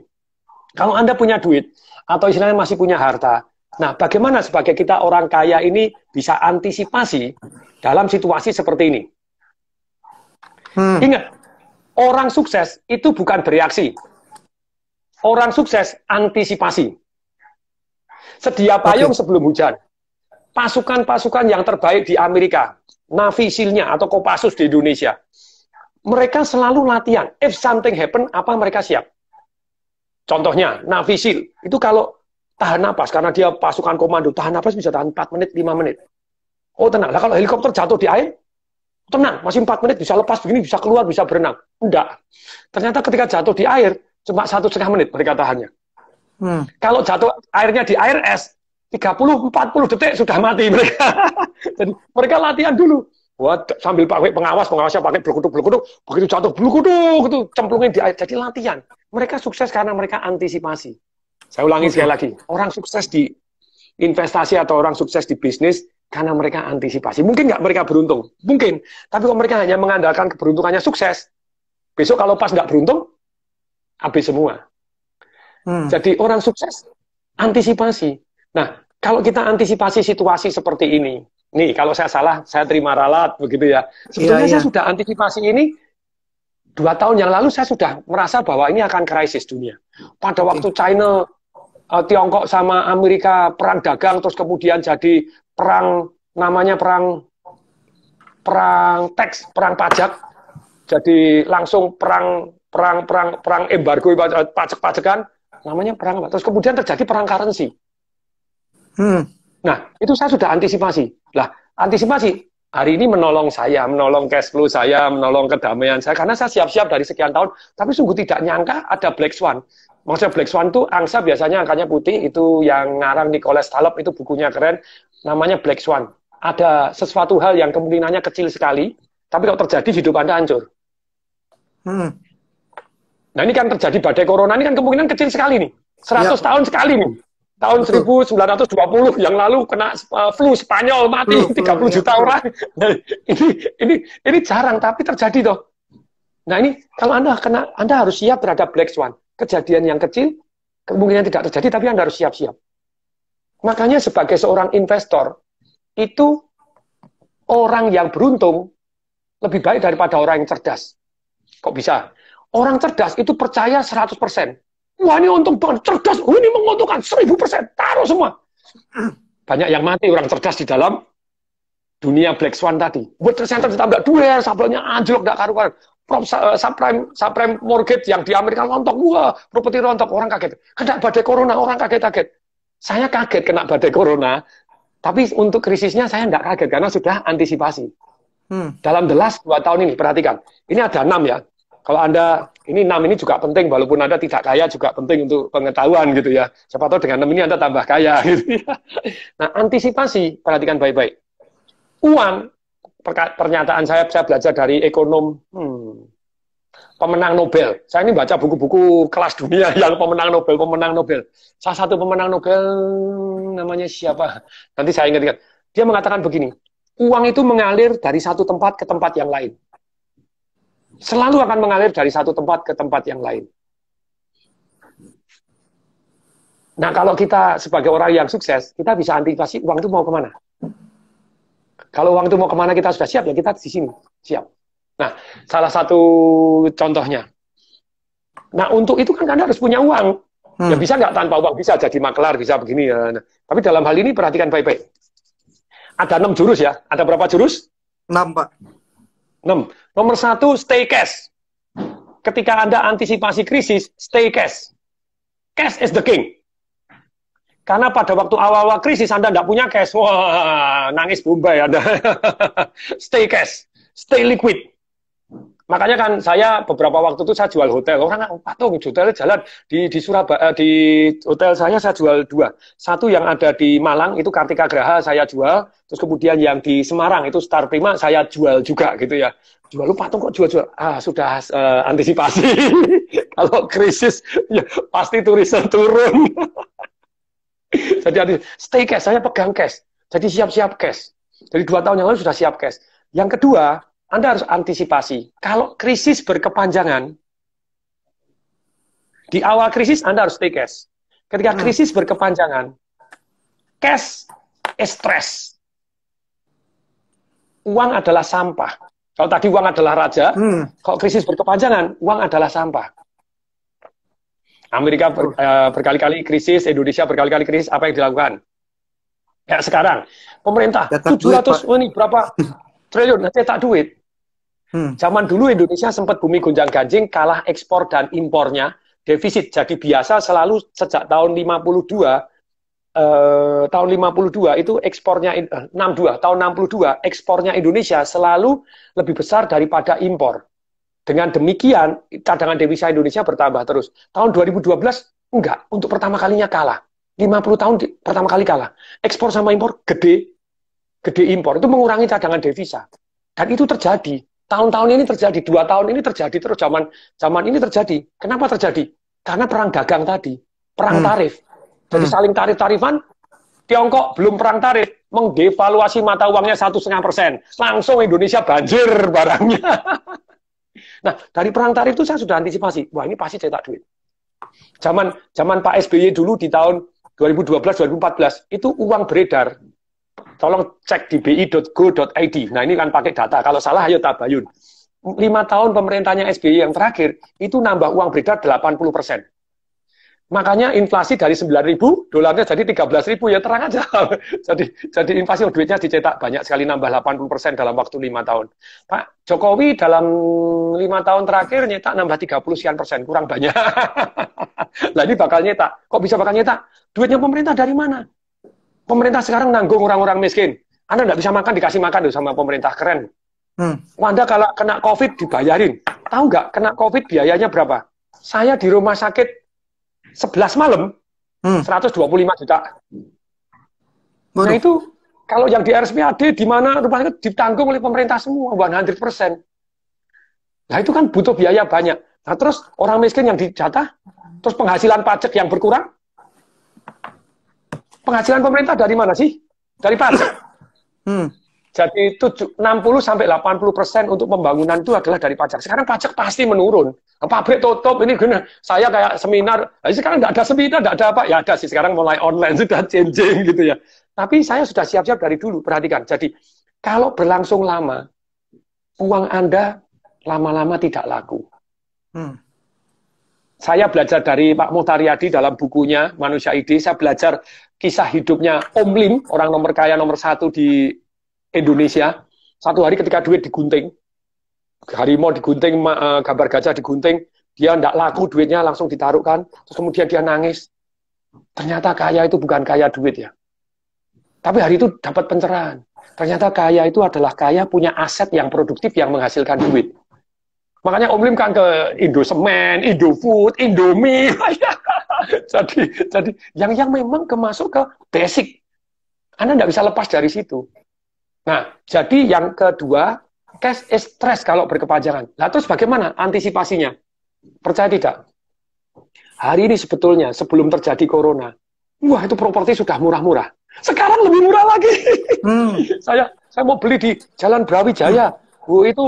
Kalau Anda punya duit, atau istilahnya masih punya harta, nah bagaimana sebagai kita orang kaya ini bisa antisipasi dalam situasi seperti ini? Ingat, orang sukses itu bukan bereaksi. Orang sukses antisipasi. Sedia payung sebelum hujan. Pasukan-pasukan yang terbaik di Amerika, Navy SEAL-nya atau Kopassus di Indonesia, mereka selalu latihan. If something happen, apa mereka siap? Contohnya, Navy SEAL, itu kalau tahan napas, karena dia pasukan komando, tahan napas bisa tahan 4 menit, 5 menit. Oh tenang, lah kalau helikopter jatuh di air, tenang, masih 4 menit, bisa lepas begini, bisa keluar, bisa berenang. Enggak. Ternyata ketika jatuh di air, cuma 1,5 menit mereka tahannya. Kalau jatuh airnya di air es, 30-40 detik sudah mati mereka. Jadi mereka latihan dulu. Wah, sambil pakai pengawasnya pakai belukuduk, begitu jatuh belukuduk, itu cemplungin di air. Jadi latihan. Mereka sukses karena mereka antisipasi. Saya ulangi sekali lagi. Orang sukses di investasi atau orang sukses di bisnis karena mereka antisipasi. Mungkin nggak mereka beruntung, mungkin. Tapi kalau mereka hanya mengandalkan keberuntungannya sukses, besok kalau pas nggak beruntung, habis semua. Jadi orang sukses antisipasi. Nah, kalau kita antisipasi situasi seperti ini, nih kalau saya salah, saya terima ralat begitu ya. Sebetulnya saya sudah antisipasi ini 2 tahun yang lalu. Saya sudah merasa bahwa ini akan krisis dunia. Pada waktu China, Tiongkok sama Amerika perang dagang, terus kemudian jadi perang, namanya perang teks, perang pajak. Jadi langsung perang embargo pajak-pajakan, namanya perang. Terus kemudian terjadi perang currency. Nah, itu saya sudah antisipasi. Lah, antisipasi hari ini menolong saya, menolong cash flow saya, menolong kedamaian saya, karena saya siap-siap dari sekian tahun, tapi sungguh tidak nyangka ada Black Swan. Maksudnya Black Swan itu angsa biasanya angkanya putih, itu yang ngarang Nicholas Taleb, itu bukunya keren, namanya Black Swan. Ada sesuatu hal yang kemungkinannya kecil sekali, tapi kalau terjadi hidup Anda hancur. Nah ini kan terjadi badai corona, ini kan kemungkinan kecil sekali nih, 100 tahun sekali nih. Tahun 1920 yang lalu kena flu Spanyol, mati 30 juta orang. Ini jarang tapi terjadi toh. Nah ini kalau Anda harus siap terhadap Black Swan. Kejadian yang kecil kemungkinan tidak terjadi tapi Anda harus siap-siap. Makanya sebagai seorang investor itu orang yang beruntung lebih baik daripada orang yang cerdas. Kok bisa? Orang cerdas itu percaya 100%. Wah ini untung banget, cerdas, ini menguntungkan 1000%, taruh semua. Banyak yang mati orang cerdas di dalam dunia Black Swan tadi. World Trade Center ditambah duel, sablonya anjlok, gak karuan. Subprime mortgage yang di Amerika rontok, wah properti rontok, orang kaget. Kena badai corona, orang kaget-kaget. Saya kaget kena badai corona, tapi untuk krisisnya saya nggak kaget karena sudah antisipasi. Dalam the last 2 tahun ini, perhatikan, ini ada 6 ya. Kalau Anda, ini 6 ini juga penting, walaupun Anda tidak kaya juga penting untuk pengetahuan gitu ya. Siapa tahu dengan 6 ini Anda tambah kaya gitu ya. Nah, antisipasi, perhatikan baik-baik. Uang, pernyataan saya belajar dari ekonom, pemenang Nobel. Saya ini baca buku-buku kelas dunia yang pemenang Nobel. Salah satu pemenang Nobel, namanya siapa? Nanti saya ingat-ingat. Dia mengatakan begini, uang itu mengalir dari satu tempat ke tempat yang lain. Selalu akan mengalir dari satu tempat ke tempat yang lain. Nah, kalau kita sebagai orang yang sukses, kita bisa antisipasi uang itu mau kemana. Kalau uang itu mau kemana kita sudah siap, ya kita di sini, siap. Nah, salah satu contohnya. Nah, untuk itu kan Anda harus punya uang. Ya bisa nggak tanpa uang, bisa jadi maklar, bisa begini. Ya. Nah, tapi dalam hal ini perhatikan baik-baik. Ada 6 jurus ya. Ada berapa jurus? 6, Pak. 6. Nomor 1, stay cash. ketika Anda antisipasi krisis, stay cash. Cash is the king. Karena pada waktu awal-awal krisis Anda tidak punya cash, wah, nangis Bombay Anda. Stay cash, stay liquid. Makanya kan saya beberapa waktu itu saya jual hotel. Orang patung hotelnya jalan di Surabaya, di hotel saya jual 2. Satu yang ada di Malang itu Kartika Graha saya jual, terus kemudian yang di Semarang itu Star Prima saya jual juga gitu ya. Jual lu patung kok jual-jual? Ah, sudah antisipasi. Kalau krisis ya pasti turisme turun. Jadi stay cash, saya pegang cash. Jadi siap-siap cash. Jadi 2 tahun yang lalu sudah siap cash. Yang kedua, Anda harus antisipasi. Kalau krisis berkepanjangan, di awal krisis Anda harus stay cash. Ketika krisis berkepanjangan, cash is stress. Uang adalah sampah. Kalau tadi uang adalah raja, kalau krisis berkepanjangan, uang adalah sampah. Amerika berkali-kali krisis, Indonesia berkali-kali krisis, apa yang dilakukan? Ya sekarang, pemerintah 700, ini berapa triliun, cetak duit. Zaman dulu Indonesia sempat bumi gonjang-ganjing, kalah ekspor dan impornya, defisit. Jadi biasa selalu sejak tahun 52, tahun 52 itu ekspornya, 62, tahun 62, ekspornya Indonesia selalu lebih besar daripada impor. Dengan demikian, cadangan devisa Indonesia bertambah terus. Tahun 2012, enggak. Untuk pertama kalinya kalah. 50 tahun pertama kali kalah. Ekspor sama impor gede impor. Itu mengurangi cadangan devisa. Dan itu terjadi. Tahun-tahun ini terjadi. 2 tahun ini terjadi terus. Zaman ini terjadi. Kenapa terjadi? Karena perang dagang tadi. Perang tarif. Jadi saling tarif-tarifan. Tiongkok belum perang tarif. Mengdevaluasi mata uangnya 1,5%. Langsung Indonesia banjir barangnya. Nah, dari perang tarif itu saya sudah antisipasi. Wah, ini pasti cetak duit. Zaman Pak SBY dulu di tahun 2012-2014, itu uang beredar. Tolong cek di bi.go.id. Nah, ini kan pakai data. Kalau salah, ayo tabayun. 5 tahun pemerintahnya SBY yang terakhir, itu nambah uang beredar 80%. Makanya inflasi dari 9.000, dolarnya jadi 13.000, ya terang aja. jadi inflasi duitnya dicetak banyak sekali, nambah 80% dalam waktu 5 tahun. Pak Jokowi dalam 5 tahun terakhir nyetak nambah 30% kurang banyak. Lah ini bakal nyetak. Kok bisa bakal nyetak? Duitnya pemerintah dari mana? Pemerintah sekarang nanggung orang-orang miskin. Anda nggak bisa makan, dikasih makan sama pemerintah, keren. Anda kalau kena COVID dibayarin. Tahu nggak, kena COVID biayanya berapa? Saya di rumah sakit 11 malam, 125 juta. Nah itu, kalau yang di RSPAD, di mana rumah sakit ditanggung oleh pemerintah semua, 100%. Nah itu kan butuh biaya banyak. Nah terus orang miskin yang dijatah, terus penghasilan pajak yang berkurang. Penghasilan pemerintah dari mana sih? Dari pajak. Jadi itu 60-80% untuk pembangunan itu adalah dari pajak. Sekarang pajak pasti menurun. Pabrik tutup, ini gini, saya kayak seminar. Nah, sekarang nggak ada seminar, nggak ada apa. Ya ada sih, sekarang mulai online, sudah changing gitu ya. Tapi saya sudah siap-siap dari dulu, perhatikan. Jadi, kalau berlangsung lama, uang Anda lama-lama tidak laku. Saya belajar dari Pak Muhtaryadi dalam bukunya Manusia Ide, saya belajar kisah hidupnya Om Lim, orang nomor kaya nomor 1 di Indonesia. Satu hari ketika duit digunting, harimau digunting, gambar gajah digunting, dia tidak laku duitnya, langsung ditaruhkan, terus kemudian dia nangis. Ternyata kaya itu bukan kaya duit ya. Tapi hari itu dapat pencerahan. Ternyata kaya itu adalah kaya punya aset yang produktif yang menghasilkan duit. Makanya Om Lim kan ke Indosemen, Indofood, Indomie. jadi yang memang masuk ke basic. Anda tidak bisa lepas dari situ. Nah, jadi yang kedua, cash is stress kalau berkepanjangan. Nah, terus bagaimana antisipasinya? Percaya tidak? Hari ini sebetulnya, sebelum terjadi corona, wah itu properti sudah murah-murah. Sekarang lebih murah lagi. Saya mau beli di Jalan Brawijaya. Itu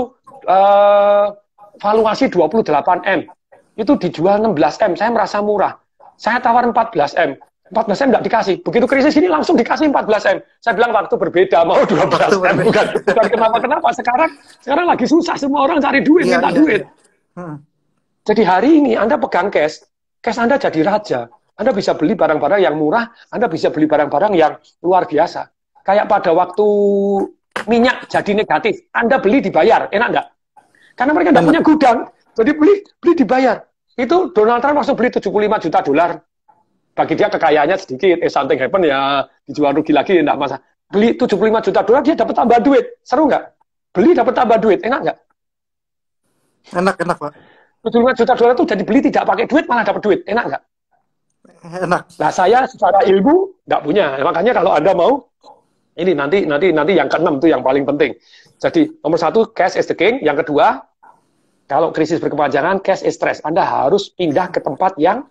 valuasi 28M. Itu dijual 16M. Saya merasa murah. Saya tawar 14M. 14M nggak dikasih. Begitu krisis ini langsung dikasih 14M. Saya bilang waktu berbeda, mau 12M. Bukan kenapa. Sekarang lagi susah. Semua orang cari duit, minta duit. Jadi hari ini Anda pegang cash. Cash Anda jadi raja. Anda bisa beli barang-barang yang murah. Anda bisa beli barang-barang yang luar biasa. Kayak pada waktu minyak jadi negatif. Anda beli dibayar. Enak nggak? Karena mereka nggak punya gudang. Jadi beli dibayar. Itu Donald Trump langsung beli 75 juta dolar. Bagi dia kekayaannya sedikit, something happen ya, dijual rugi lagi, enggak masalah. Beli 75 juta dolar, dia dapat tambah duit. Seru nggak? Beli dapat tambah duit, enak nggak? Enak, Pak. 75 juta dolar itu jadi beli tidak pakai duit, malah dapat duit. Enak nggak? Enak. Nah, saya secara ilmu nggak punya. Makanya kalau Anda mau, ini nanti yang keenam itu yang paling penting. Jadi, nomor satu, cash is the king. Yang kedua, kalau krisis berkepanjangan, cash is stress. Anda harus pindah ke tempat yang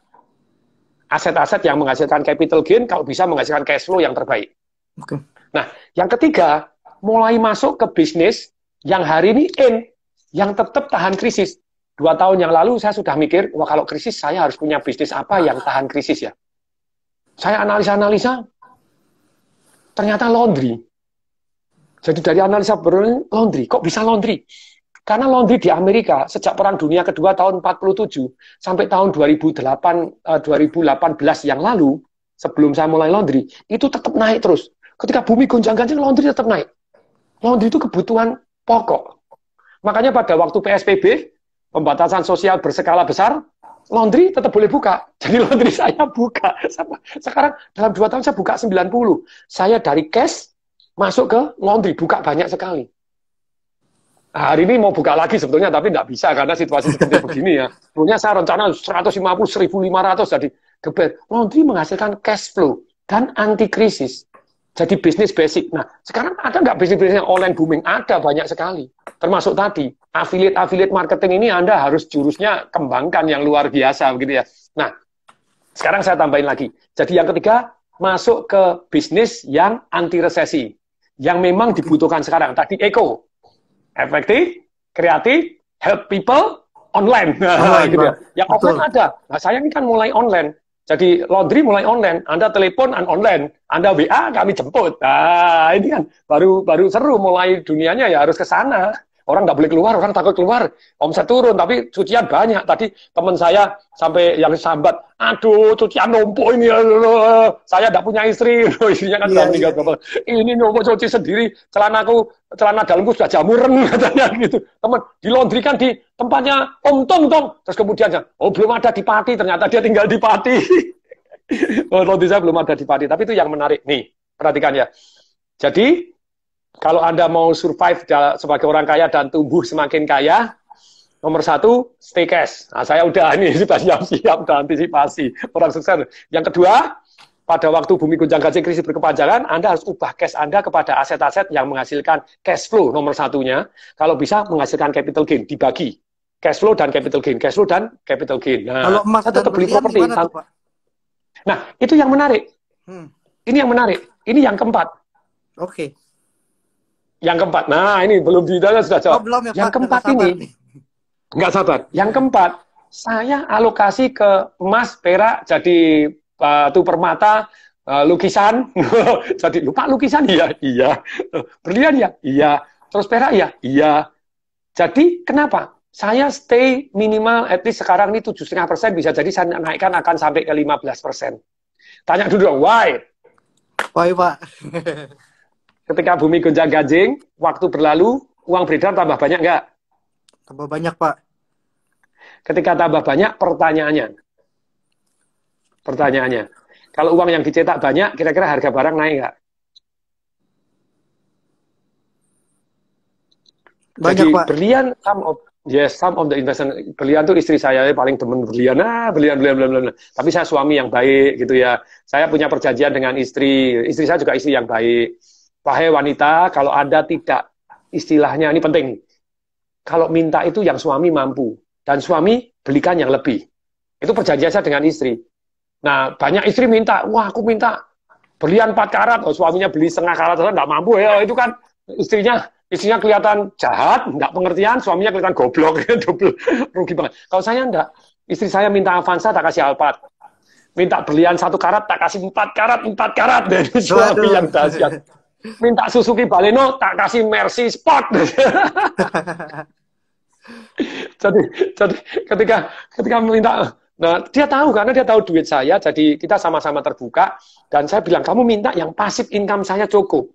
aset-aset yang menghasilkan capital gain, kalau bisa menghasilkan cash flow yang terbaik. Oke. Nah, yang ketiga, mulai masuk ke bisnis yang hari ini yang tetap tahan krisis. 2 tahun yang lalu saya sudah mikir, wah kalau krisis saya harus punya bisnis apa yang tahan krisis ya. Saya analisa-analisa, ternyata laundry. Jadi dari analisa laundry, kok bisa laundry? Karena laundry di Amerika sejak Perang Dunia Kedua tahun 47 sampai tahun 2018 yang lalu, sebelum saya mulai laundry, itu tetap naik terus. Ketika bumi gonjang-ganjing, laundry tetap naik. Laundry itu kebutuhan pokok. Makanya pada waktu PSBB, pembatasan sosial berskala besar, laundry tetap boleh buka. Jadi laundry saya buka. Sekarang dalam 2 tahun saya buka 90. Saya dari cash masuk ke laundry, buka banyak sekali. Nah, hari ini mau buka lagi sebetulnya, tapi nggak bisa karena situasi seperti begini ya. Sebetulnya saya rencana 150, 1.500 jadi geber. Laundry menghasilkan cash flow dan anti krisis. Jadi bisnis basic. Nah, sekarang ada nggak bisnis-bisnis yang online booming? Ada banyak sekali. Termasuk tadi, affiliate marketing ini Anda harus jurusnya kembangkan yang luar biasa begitu ya. Nah, sekarang saya tambahin lagi. Jadi yang ketiga, masuk ke bisnis yang anti resesi. Yang memang dibutuhkan sekarang. Tadi eco. Efektif, kreatif, help people, online. Gitu ya. Yang offline ada. Nah, saya ini kan mulai online. Jadi laundry mulai online. Anda telepon online. Anda WA, kami jemput. Nah, ini kan baru seru mulai dunianya ya harus ke sana. Orang nggak boleh keluar, orang takut keluar. Omset turun, tapi cucian banyak. Tadi teman saya sampai yang sambat, aduh cucian numpuk ini. Saya nggak punya istri. Istrinya kan sudah meninggal. Ini numpuk cuci sendiri. Celana dalamku sudah jamuran katanya gitu. Teman, di laundry kan di tempatnya Om Tong. Terus kemudian, oh belum ada di Pati. Ternyata dia tinggal di Pati. Oh, laundry saya belum ada di Pati. Tapi itu yang menarik. Nih, perhatikan ya. Jadi, kalau Anda mau survive sebagai orang kaya dan tumbuh semakin kaya, nomor satu, stay cash. Nah, saya udah ini sudah siap-siap, udah antisipasi orang sukses. Yang kedua, pada waktu bumi gonjang-ganjing krisis berkepanjangan, Anda harus ubah cash Anda kepada aset-aset yang menghasilkan cash flow nomor satunya. Kalau bisa menghasilkan capital gain, dibagi. Cash flow dan capital gain. Cash flow dan capital gain. Nah, kalau emas tetap beli properti. Nah, itu yang menarik. Ini yang menarik. Ini yang keempat. Oke. Yang keempat, nah ini belum ditanya sudah jawab. Oh, belum ya, yang Pak, keempat ini, nggak sabar. Yang keempat, saya alokasi ke emas, perak, jadi batu permata, lukisan, jadi lupa lukisan, iya. Berlian ya, iya. Terus perak ya, iya. Jadi kenapa? Saya stay minimal, at least sekarang ini 7,5%, bisa jadi saya naikkan akan sampai ke 15%. Tanya dulu, why? Why, Pak? Ketika bumi gonjang-ganjing, waktu berlalu, uang beredar tambah banyak nggak? Tambah banyak, Pak. Ketika tambah banyak, pertanyaannya, kalau uang yang dicetak banyak, kira-kira harga barang naik nggak? Banyak, jadi, Pak. Berlian, some of the investment, berlian tuh istri saya paling demen berlian, berlian. Tapi saya suami yang baik, gitu ya. Saya punya perjanjian dengan istri saya juga istri yang baik. Wahai wanita, kalau Anda tidak, istilahnya ini penting, kalau minta itu yang suami mampu, dan suami belikan yang lebih. Itu perjanjian saya dengan istri. Nah, banyak istri minta, wah aku minta berlian 4 karat, oh, suaminya beli setengah karat, nggak mampu ya, itu kan istrinya kelihatan jahat, nggak pengertian, suaminya kelihatan goblok, double rugi banget. Kalau saya enggak, istri saya minta Avanza, tak kasih Alphard. Minta berlian 1 karat, tak kasih 4 karat, dari suami yang dahsyat. Minta Suzuki Baleno, tak kasih Mercy Sport. jadi ketika minta, nah dia tahu karena dia tahu duit saya, jadi kita sama-sama terbuka dan saya bilang kamu minta yang passive income saya cukup.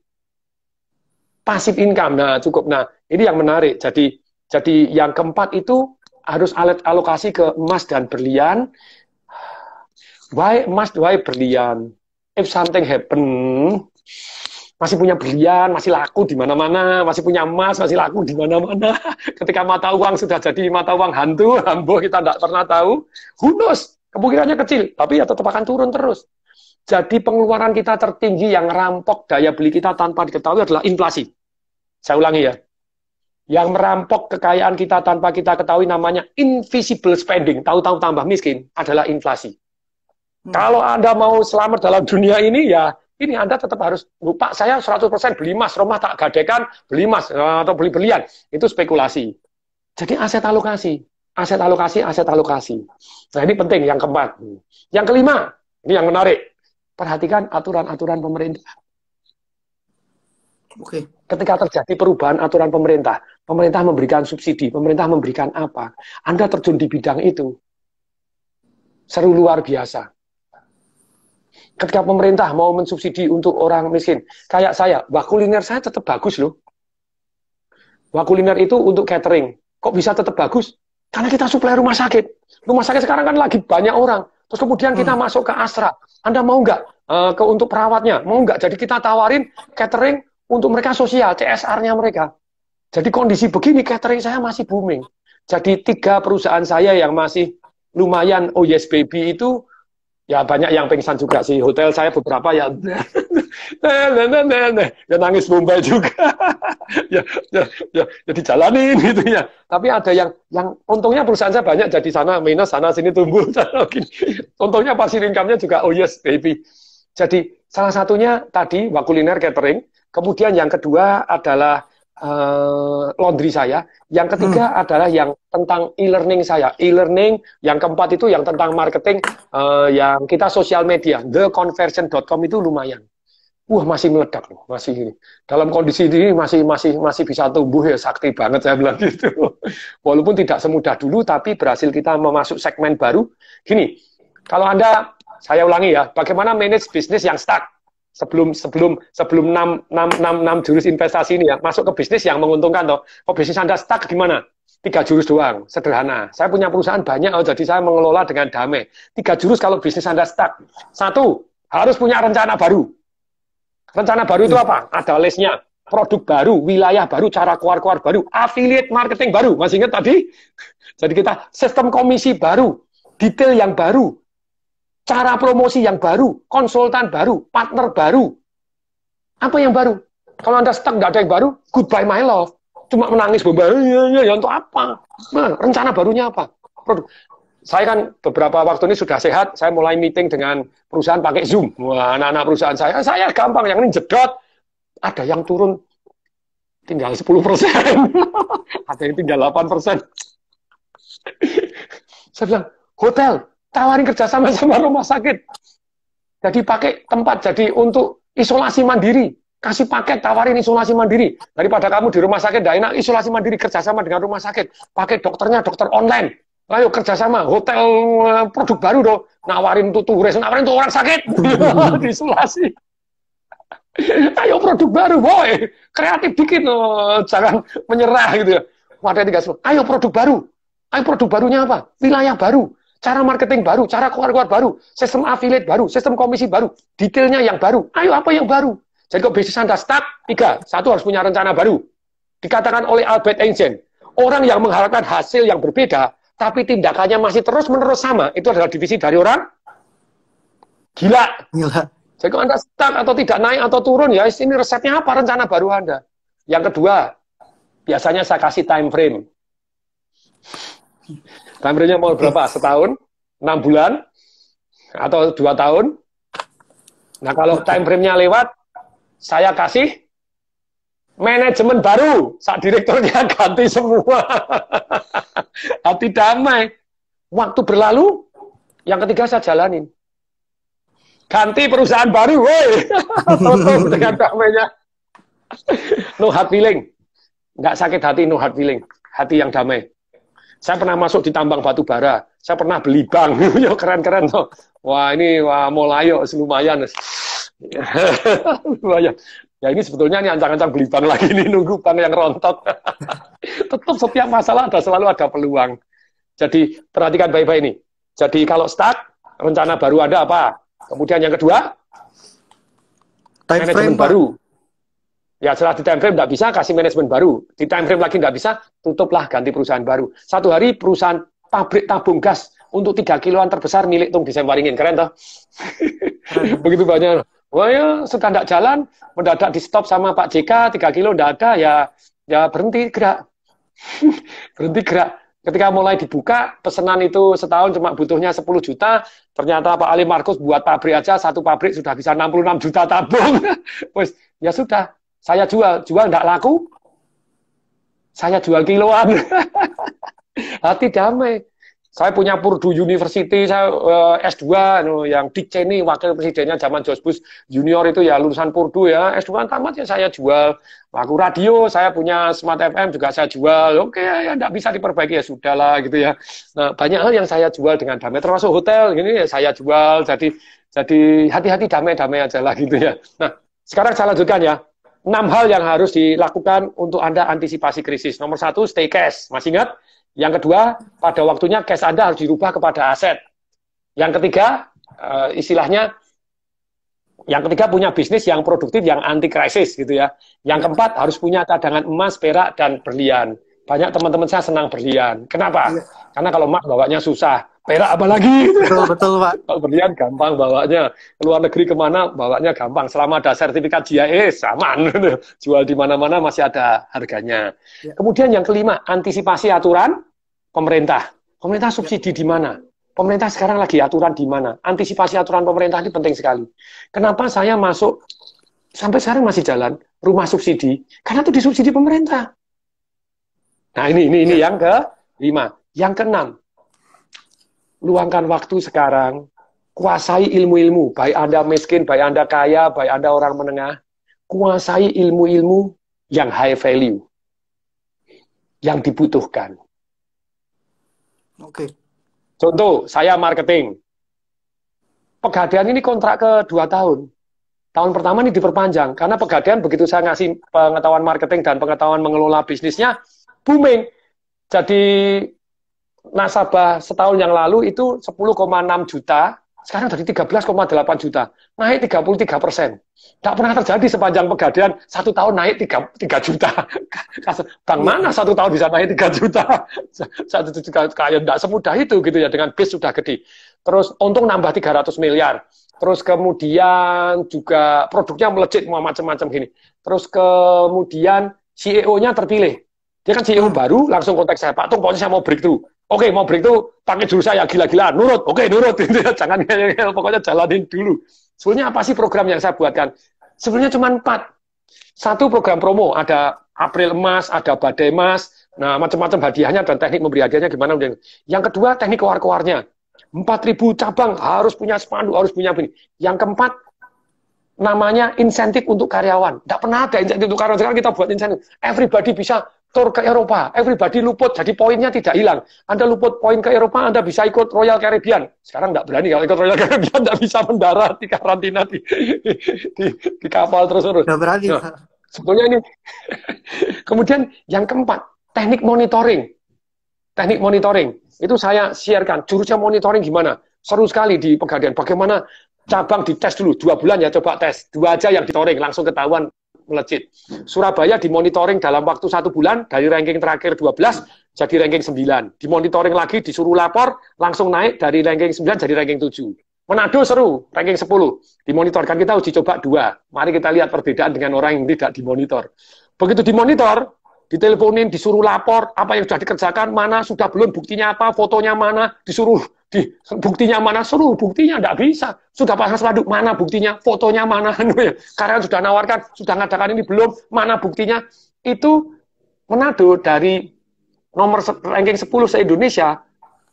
Passive income, nah cukup. Nah ini yang menarik. Jadi yang keempat itu harus alokasi ke emas dan berlian. Why emas, why berlian? If something happen, masih punya berlian, masih laku di mana-mana, masih punya emas, masih laku di mana-mana. Ketika mata uang sudah jadi mata uang hantu, ambo kita tidak pernah tahu. Who knows? Kemungkinannya kecil, tapi ya tetap akan turun terus. Jadi pengeluaran kita tertinggi yang rampok daya beli kita tanpa diketahui adalah inflasi. Saya ulangi ya. Yang merampok kekayaan kita tanpa kita ketahui namanya invisible spending. Tahu-tahu tambah miskin adalah inflasi. Kalau Anda mau selamat dalam dunia ini, ya ini Anda tetap harus, lupa saya 100% beli emas, rumah tak gadekan, beli emas atau beli berlian. Itu spekulasi. Jadi aset alokasi. Aset alokasi, aset alokasi. Nah ini penting, yang keempat. Yang kelima, ini yang menarik. Perhatikan aturan-aturan pemerintah. Oke. Ketika terjadi perubahan aturan pemerintah, pemerintah memberikan subsidi, pemerintah memberikan apa, Anda terjun di bidang itu. Seru luar biasa. Ketika pemerintah mau mensubsidi untuk orang miskin, kayak saya, wah kuliner saya tetap bagus loh. Wah kuliner itu untuk catering. Kok bisa tetap bagus? Karena kita suplai rumah sakit. Rumah sakit sekarang kan lagi banyak orang. Terus kemudian kita masuk ke Astra. Anda mau nggak untuk perawatnya? Mau nggak? Jadi kita tawarin catering untuk mereka sosial, CSR-nya mereka. Jadi kondisi begini, catering saya masih booming. Jadi 3 perusahaan saya yang masih lumayan, oh yes baby itu, ya banyak yang pingsan juga sih. Hotel saya beberapa ya, ya nangis Bombay juga. ya dijalanin gitu ya. Tapi ada yang untungnya perusahaan saya banyak, jadi sana minus, sana sini tumbuh. Untungnya passive income-nya juga, oh yes baby. Jadi salah satunya tadi, kuliner catering. Kemudian yang kedua adalah laundry saya. Yang ketiga adalah yang tentang e-learning saya. E-learning. Yang keempat itu yang tentang marketing. Yang kita sosial media. Theconversion.com itu lumayan. Masih meledak loh. Masih ini. Dalam kondisi ini masih bisa tumbuh ya. Sakti banget saya bilang gitu. Walaupun tidak semudah dulu, tapi berhasil kita memasuk segmen baru. Gini, kalau Anda, saya ulangi ya, bagaimana manage bisnis yang stuck? Sebelum 6 jurus investasi ini ya, masuk ke bisnis yang menguntungkan toh. Kalau bisnis Anda stuck gimana? 3 jurus doang, sederhana. Saya punya perusahaan banyak, jadi saya mengelola dengan damai. 3 jurus kalau bisnis Anda stuck. 1, harus punya rencana baru. Rencana baru itu apa? Ada listnya. Produk baru, wilayah baru, cara keluar-keluar baru, affiliate marketing baru. Masih ingat tadi? Jadi kita sistem komisi baru, detail yang baru, cara promosi yang baru, konsultan baru, partner baru. Apa yang baru? Kalau Anda stuck, nggak ada yang baru, goodbye my love. Cuma menangis, ya untuk apa? Nah, rencana barunya apa? Produk. Saya kan beberapa waktu ini sudah sehat, saya mulai meeting dengan perusahaan pakai Zoom. Wah, anak-anak perusahaan saya gampang, yang ini jedot. Ada yang turun tinggal 10%. Ada yang tinggal 8%. Saya bilang, hotel, tawarin kerjasama sama rumah sakit. Jadi pakai tempat, jadi untuk isolasi mandiri. Kasih paket, tawarin isolasi mandiri. Daripada kamu di rumah sakit, tidak enak, isolasi mandiri, kerjasama dengan rumah sakit. Pakai dokternya, dokter online. Ayo kerjasama, hotel produk baru dong. Nawarin untuk turis, nawarin untuk orang sakit. Isolasi. Ayo produk baru, boy. Kreatif dikit, jangan menyerah gitu ya. Wadah 3. Ayo produk baru. Ayo produk barunya apa? Wilayah baru. Cara marketing baru, cara keluar-keluar baru, sistem affiliate baru, sistem komisi baru, detailnya yang baru. Ayo apa yang baru? Jadi kalau bisnis Anda stuck, 3. 1 harus punya rencana baru. Dikatakan oleh Albert Einstein, orang yang mengharapkan hasil yang berbeda, tapi tindakannya masih terus-menerus sama, itu adalah divisi dari orang gila. Jadi kalau Anda stuck atau tidak naik atau turun, ya ini resepnya apa? Rencana baru Anda. Yang kedua, biasanya saya kasih time frame. Time frame-nya mau berapa? Setahun? 6 bulan? Atau 2 tahun? Nah, kalau time frame-nya lewat, saya kasih manajemen baru. Saat direkturnya ganti semua. Hati damai. Waktu berlalu, yang ketiga saya jalanin. Ganti perusahaan baru, woi. Tutup dengan damainya. No hard feeling. Nggak sakit hati, no hard feeling. Hati yang damai. Saya pernah masuk di tambang batu bara. Saya pernah beli bank. Keren-keren tuh. Wah, ini mulai lumayan. Lumayan. Ya ini sebetulnya ini ancang-ancang beli bank lagi nih, nunggu bank yang rontok. Tetap setiap masalah selalu ada peluang. Jadi perhatikan baik-baik ini. Jadi kalau start, rencana baru ada apa? Kemudian yang kedua, Time manajemen frame, Pak. baru. Ya setelah di time frame nggak bisa, kasih manajemen baru. Di time frame lagi nggak bisa, tutuplah, ganti perusahaan baru. Satu hari perusahaan pabrik tabung gas untuk 3 kiloan terbesar milik Tung Desain Waringin. Keren toh? Begitu banyak. Wah ya sudah nggak jalan, mendadak di stop sama Pak JK, 3 kilo nggak ada, ya berhenti gerak. Berhenti gerak. Ketika mulai dibuka, pesanan itu setahun cuma butuhnya 10 juta, ternyata Pak Ali Markus buat pabrik aja, satu pabrik sudah bisa 66 juta tabung. Wes, ya sudah, saya jual nggak laku, saya jual kiloan. Hati damai. Saya punya Purdue University, saya S2, yang Dick Cheney, wakil presidennya zaman George Bush Junior itu ya lulusan Purdue ya, S2 tamat ya saya jual. Laku radio, saya punya Smart FM juga saya jual. Oke, ya nggak bisa diperbaiki ya sudahlah gitu ya. Nah, banyak hal yang saya jual dengan damai, termasuk hotel, ini ya saya jual. Jadi hati-hati damai-damai aja lah gitu ya. Nah, sekarang saya lanjutkan ya. 6 hal yang harus dilakukan untuk Anda antisipasi krisis. Nomor 1, stay cash. Masih ingat? Yang kedua, pada waktunya cash Anda harus dirubah kepada aset. Yang ketiga, istilahnya, yang ketiga punya bisnis yang produktif, yang anti krisis gitu ya. Yang keempat, harus punya cadangan emas, perak, dan berlian. Banyak teman-teman saya senang berlian. Kenapa? Karena kalau emas bawanya susah. Perak apalagi. Betul, Pak. Kalau berlian gampang bawanya. Keluar negeri kemana bawanya gampang. Selama ada sertifikat GIS, aman. Jual di mana-mana masih ada harganya. Ya. Kemudian yang kelima, antisipasi aturan pemerintah. Pemerintah subsidi di mana? Pemerintah sekarang lagi aturan di mana? Antisipasi aturan pemerintah ini penting sekali. Kenapa saya masuk, sampai sekarang masih jalan, rumah subsidi? Karena itu disubsidi pemerintah. Nah ini yang kelima. Yang keenam, luangkan waktu sekarang, kuasai ilmu-ilmu, baik Anda miskin, baik Anda kaya, baik Anda orang menengah, kuasai ilmu-ilmu yang high value, yang dibutuhkan. Oke. Contoh, saya marketing. Pegadaian ini kontrak ke 2 tahun. Tahun pertama ini diperpanjang, karena Pegadaian begitu saya ngasih pengetahuan marketing dan pengetahuan mengelola bisnisnya, booming. Jadi nasabah setahun yang lalu itu 10,6 juta, sekarang dari 13,8 juta, naik 33%. Tidak pernah terjadi sepanjang Pegadaian, 1 tahun naik 3 juta. Bang mana 1 tahun bisa naik 3 juta? Kayak tidak semudah itu gitu ya, dengan base sudah gede. Terus untung nambah 300 miliar. Terus kemudian juga produknya melejit macam-macam gini. Terus kemudian CEO-nya terpilih. Dia kan CEO baru, langsung kontak saya, Pak Tung, pokoknya saya mau breakthrough. Oke, mau breakthrough, pakai jurus saya gila-gilaan, nurut. Oke, nurut. Jangan ngel-ngel, pokoknya jalanin dulu. Sebenarnya apa sih program yang saya buatkan? Sebenarnya cuma 4. Satu, program promo, ada April Emas, ada Badai Emas, nah macam-macam hadiahnya dan teknik memberi hadiahnya gimana. Yang kedua, teknik keluar-keluarnya. 4.000 cabang, harus punya spanduk, harus punya ini. Yang keempat, namanya insentif untuk karyawan. Tidak pernah ada insentif untuk karyawan, sekarang kita buat insentif. Everybody bisa tour ke Eropa, everybody luput, jadi poinnya tidak hilang. Anda luput poin ke Eropa, Anda bisa ikut Royal Caribbean. Sekarang tidak berani, kalau ikut Royal Caribbean tidak bisa mendarat di karantina di kapal terus-terus. Tidak berani. Nah, sebetulnya ini. Kemudian yang keempat, teknik monitoring. Teknik monitoring, itu saya sharekan. Jurusnya monitoring gimana? Seru sekali di Pegadaian. Bagaimana cabang dites dulu, 2 bulan ya coba tes. 2 aja yang ditoring, langsung ketahuan melejit. Surabaya dimonitoring dalam waktu 1 bulan, dari ranking terakhir 12 jadi ranking 9. Dimonitoring lagi, disuruh lapor, langsung naik dari ranking 9 jadi ranking 7. Manado seru, ranking 10. Dimonitorkan, kita uji coba 2. Mari kita lihat perbedaan dengan orang yang tidak dimonitor. Begitu dimonitor, diteleponin, disuruh lapor, apa yang sudah dikerjakan, mana, sudah belum, buktinya apa, fotonya mana, disuruh buktinya mana, suruh buktinya tidak bisa. Sudah pasang spanduk, mana buktinya, fotonya mana, karyawan sudah nawarkan, sudah ngadakan ini belum, mana buktinya. Itu Manado dari nomor ranking 10 se-Indonesia,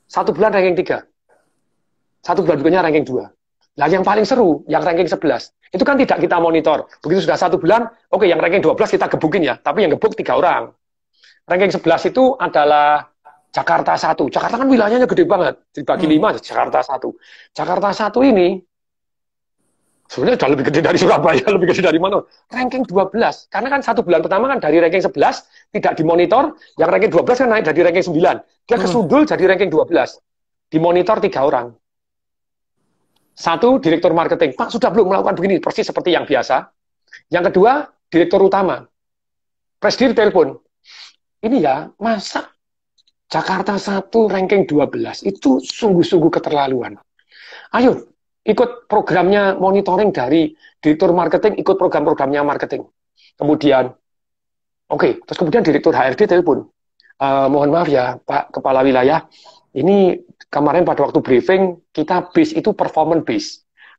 1 bulan ranking 3. 1 bulan berikutnya ranking 2. Nah, yang paling seru, yang ranking 11. Itu kan tidak kita monitor. Begitu sudah 1 bulan, oke, yang ranking 12 kita gebukin ya, tapi yang gebuk 3 orang. Ranking 11 itu adalah Jakarta 1. Jakarta kan wilayahnya gede banget. Dibagi 5, Jakarta 1. Jakarta 1 ini Sebenarnya udah lebih gede dari Surabaya, lebih gede dari mana? Ranking 12. Karena kan 1 bulan pertama kan dari ranking 11 tidak dimonitor, yang ranking 12 kan naik dari ranking 9. Dia kesundul jadi ranking 12. Dimonitor 3 orang. 1, direktur marketing. Pak, sudah belum melakukan begini? Persis seperti yang biasa. Yang kedua, direktur utama. Presdir telepon. Ini ya, masa Jakarta 1 ranking 12? Itu sungguh-sungguh keterlaluan. Ayo, ikut programnya monitoring dari direktur marketing, ikut program-programnya marketing. Kemudian, terus kemudian direktur HRD telepon. Mohon maaf ya, Pak Kepala Wilayah, ini kemarin pada waktu briefing, kita base itu performance base.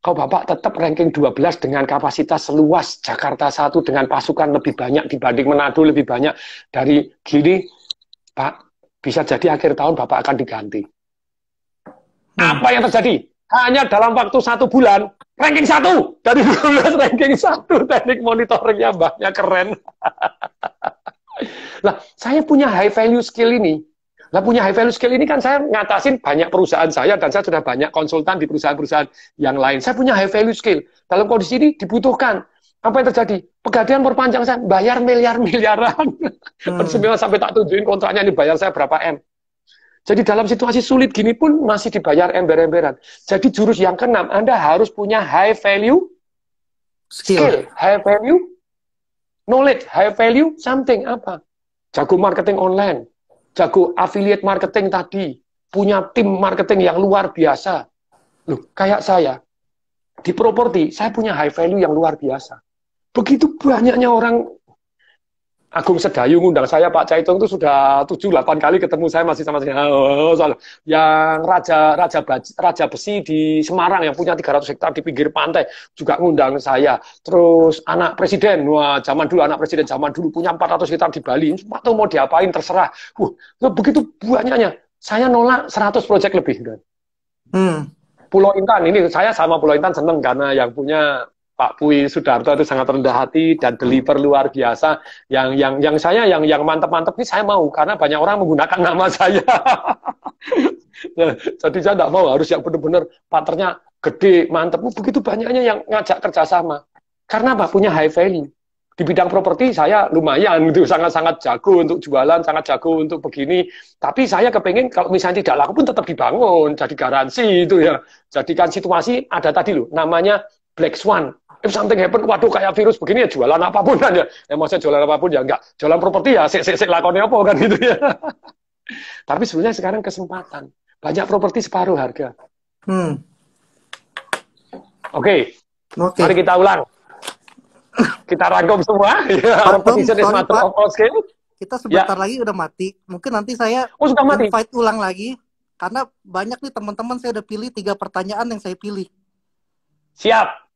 Kalau Bapak tetap ranking 12 dengan kapasitas seluas Jakarta 1 dengan pasukan lebih banyak dibanding Manado lebih banyak dari gini, Pak, bisa jadi akhir tahun Bapak akan diganti. Apa yang terjadi? Hanya dalam waktu 1 bulan, ranking 1 dari 12 ranking 1 teknik monitoringnya mbaknya keren. Lah, saya punya high value skill ini. Lah, punya high value skill ini kan saya ngatasin banyak perusahaan saya dan saya sudah banyak konsultan di perusahaan-perusahaaan yang lain. Saya punya high value skill. Dalam kondisi ini dibutuhkan. Apa yang terjadi? Pegadaian perpanjang saya bayar miliar-miliaran. Sampai tak tunjukin kontraknya ini bayar saya berapa M. Jadi dalam situasi sulit gini pun masih dibayar ember-emberan. Jadi jurus yang keenam, Anda harus punya high value skill, high value knowledge, high value something apa? Jago marketing online, jago affiliate marketing tadi, punya tim marketing yang luar biasa. Loh, kayak saya di properti, saya punya high value yang luar biasa. Begitu banyaknya orang. Agung Sedayu ngundang saya, Pak Caitong itu sudah 7-8 kali ketemu saya masih sama saya. Yang Raja Besi di Semarang yang punya 300 hektar di pinggir pantai juga ngundang saya. Terus anak presiden, anak presiden zaman dulu punya 400 hektar di Bali. Atau mau diapain terserah. Begitu banyaknya. Saya nolak 100 proyek lebih. Pulau Intan, ini saya sama Pulau Intan seneng karena yang punya Pak Pui Sudarto itu sangat rendah hati dan deliver luar biasa. Yang saya yang mantep-mantep ini saya mau karena banyak orang menggunakan nama saya. Jadi saya tidak mau, harus yang benar-benar partnernya gede, mantep. Begitu banyaknya yang ngajak kerjasama. Karena apa? Punya high value. Di bidang properti saya lumayan gitu, sangat-sangat jago untuk jualan, sangat jago untuk begini. Tapi saya kepengen kalau misalnya tidak laku pun tetap dibangun, jadi garansi itu ya. Jadikan situasi ada tadi loh, namanya Black Swan. If something happen, waduh kayak virus begini ya jualan apapun kan ya. Maksudnya jualan apapun ya enggak. Jualan properti ya sik lakonnya apa kan gitu ya. Tapi sebenarnya sekarang kesempatan. Banyak properti separuh harga. Oke. Mari kita ulang. Kita rangkum semua. Competition is matter of all skill. Kita sebentar lagi udah mati. Mungkin nanti saya sudah mati. Invite ulang lagi. Karena banyak nih teman-teman saya udah pilih 3 pertanyaan yang saya pilih. Siap.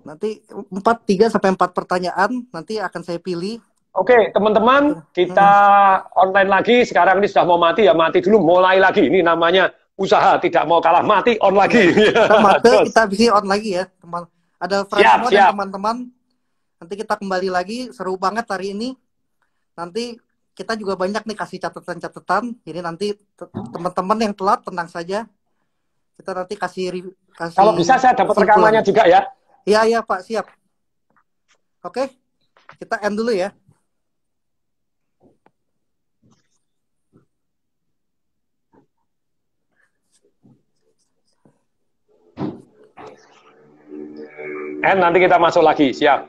Nanti 3 sampai 4 pertanyaan nanti akan saya pilih. Oke, teman-teman, kita online lagi. Sekarang ini sudah mau mati ya, mati dulu, mulai lagi. Ini namanya usaha, tidak mau kalah, mati on lagi. Kita bisa on lagi ya, teman. Ada friend dan teman-teman. Nanti kita kembali lagi, seru banget hari ini. Nanti kita juga banyak nih kasih catatan-catatan. Jadi nanti teman-teman yang telat tenang saja. Kita nanti kasih kalau bisa saya dapat rekamannya juga ya. Iya Pak, siap. Oke, kita end dulu ya. Nanti kita masuk lagi, siap.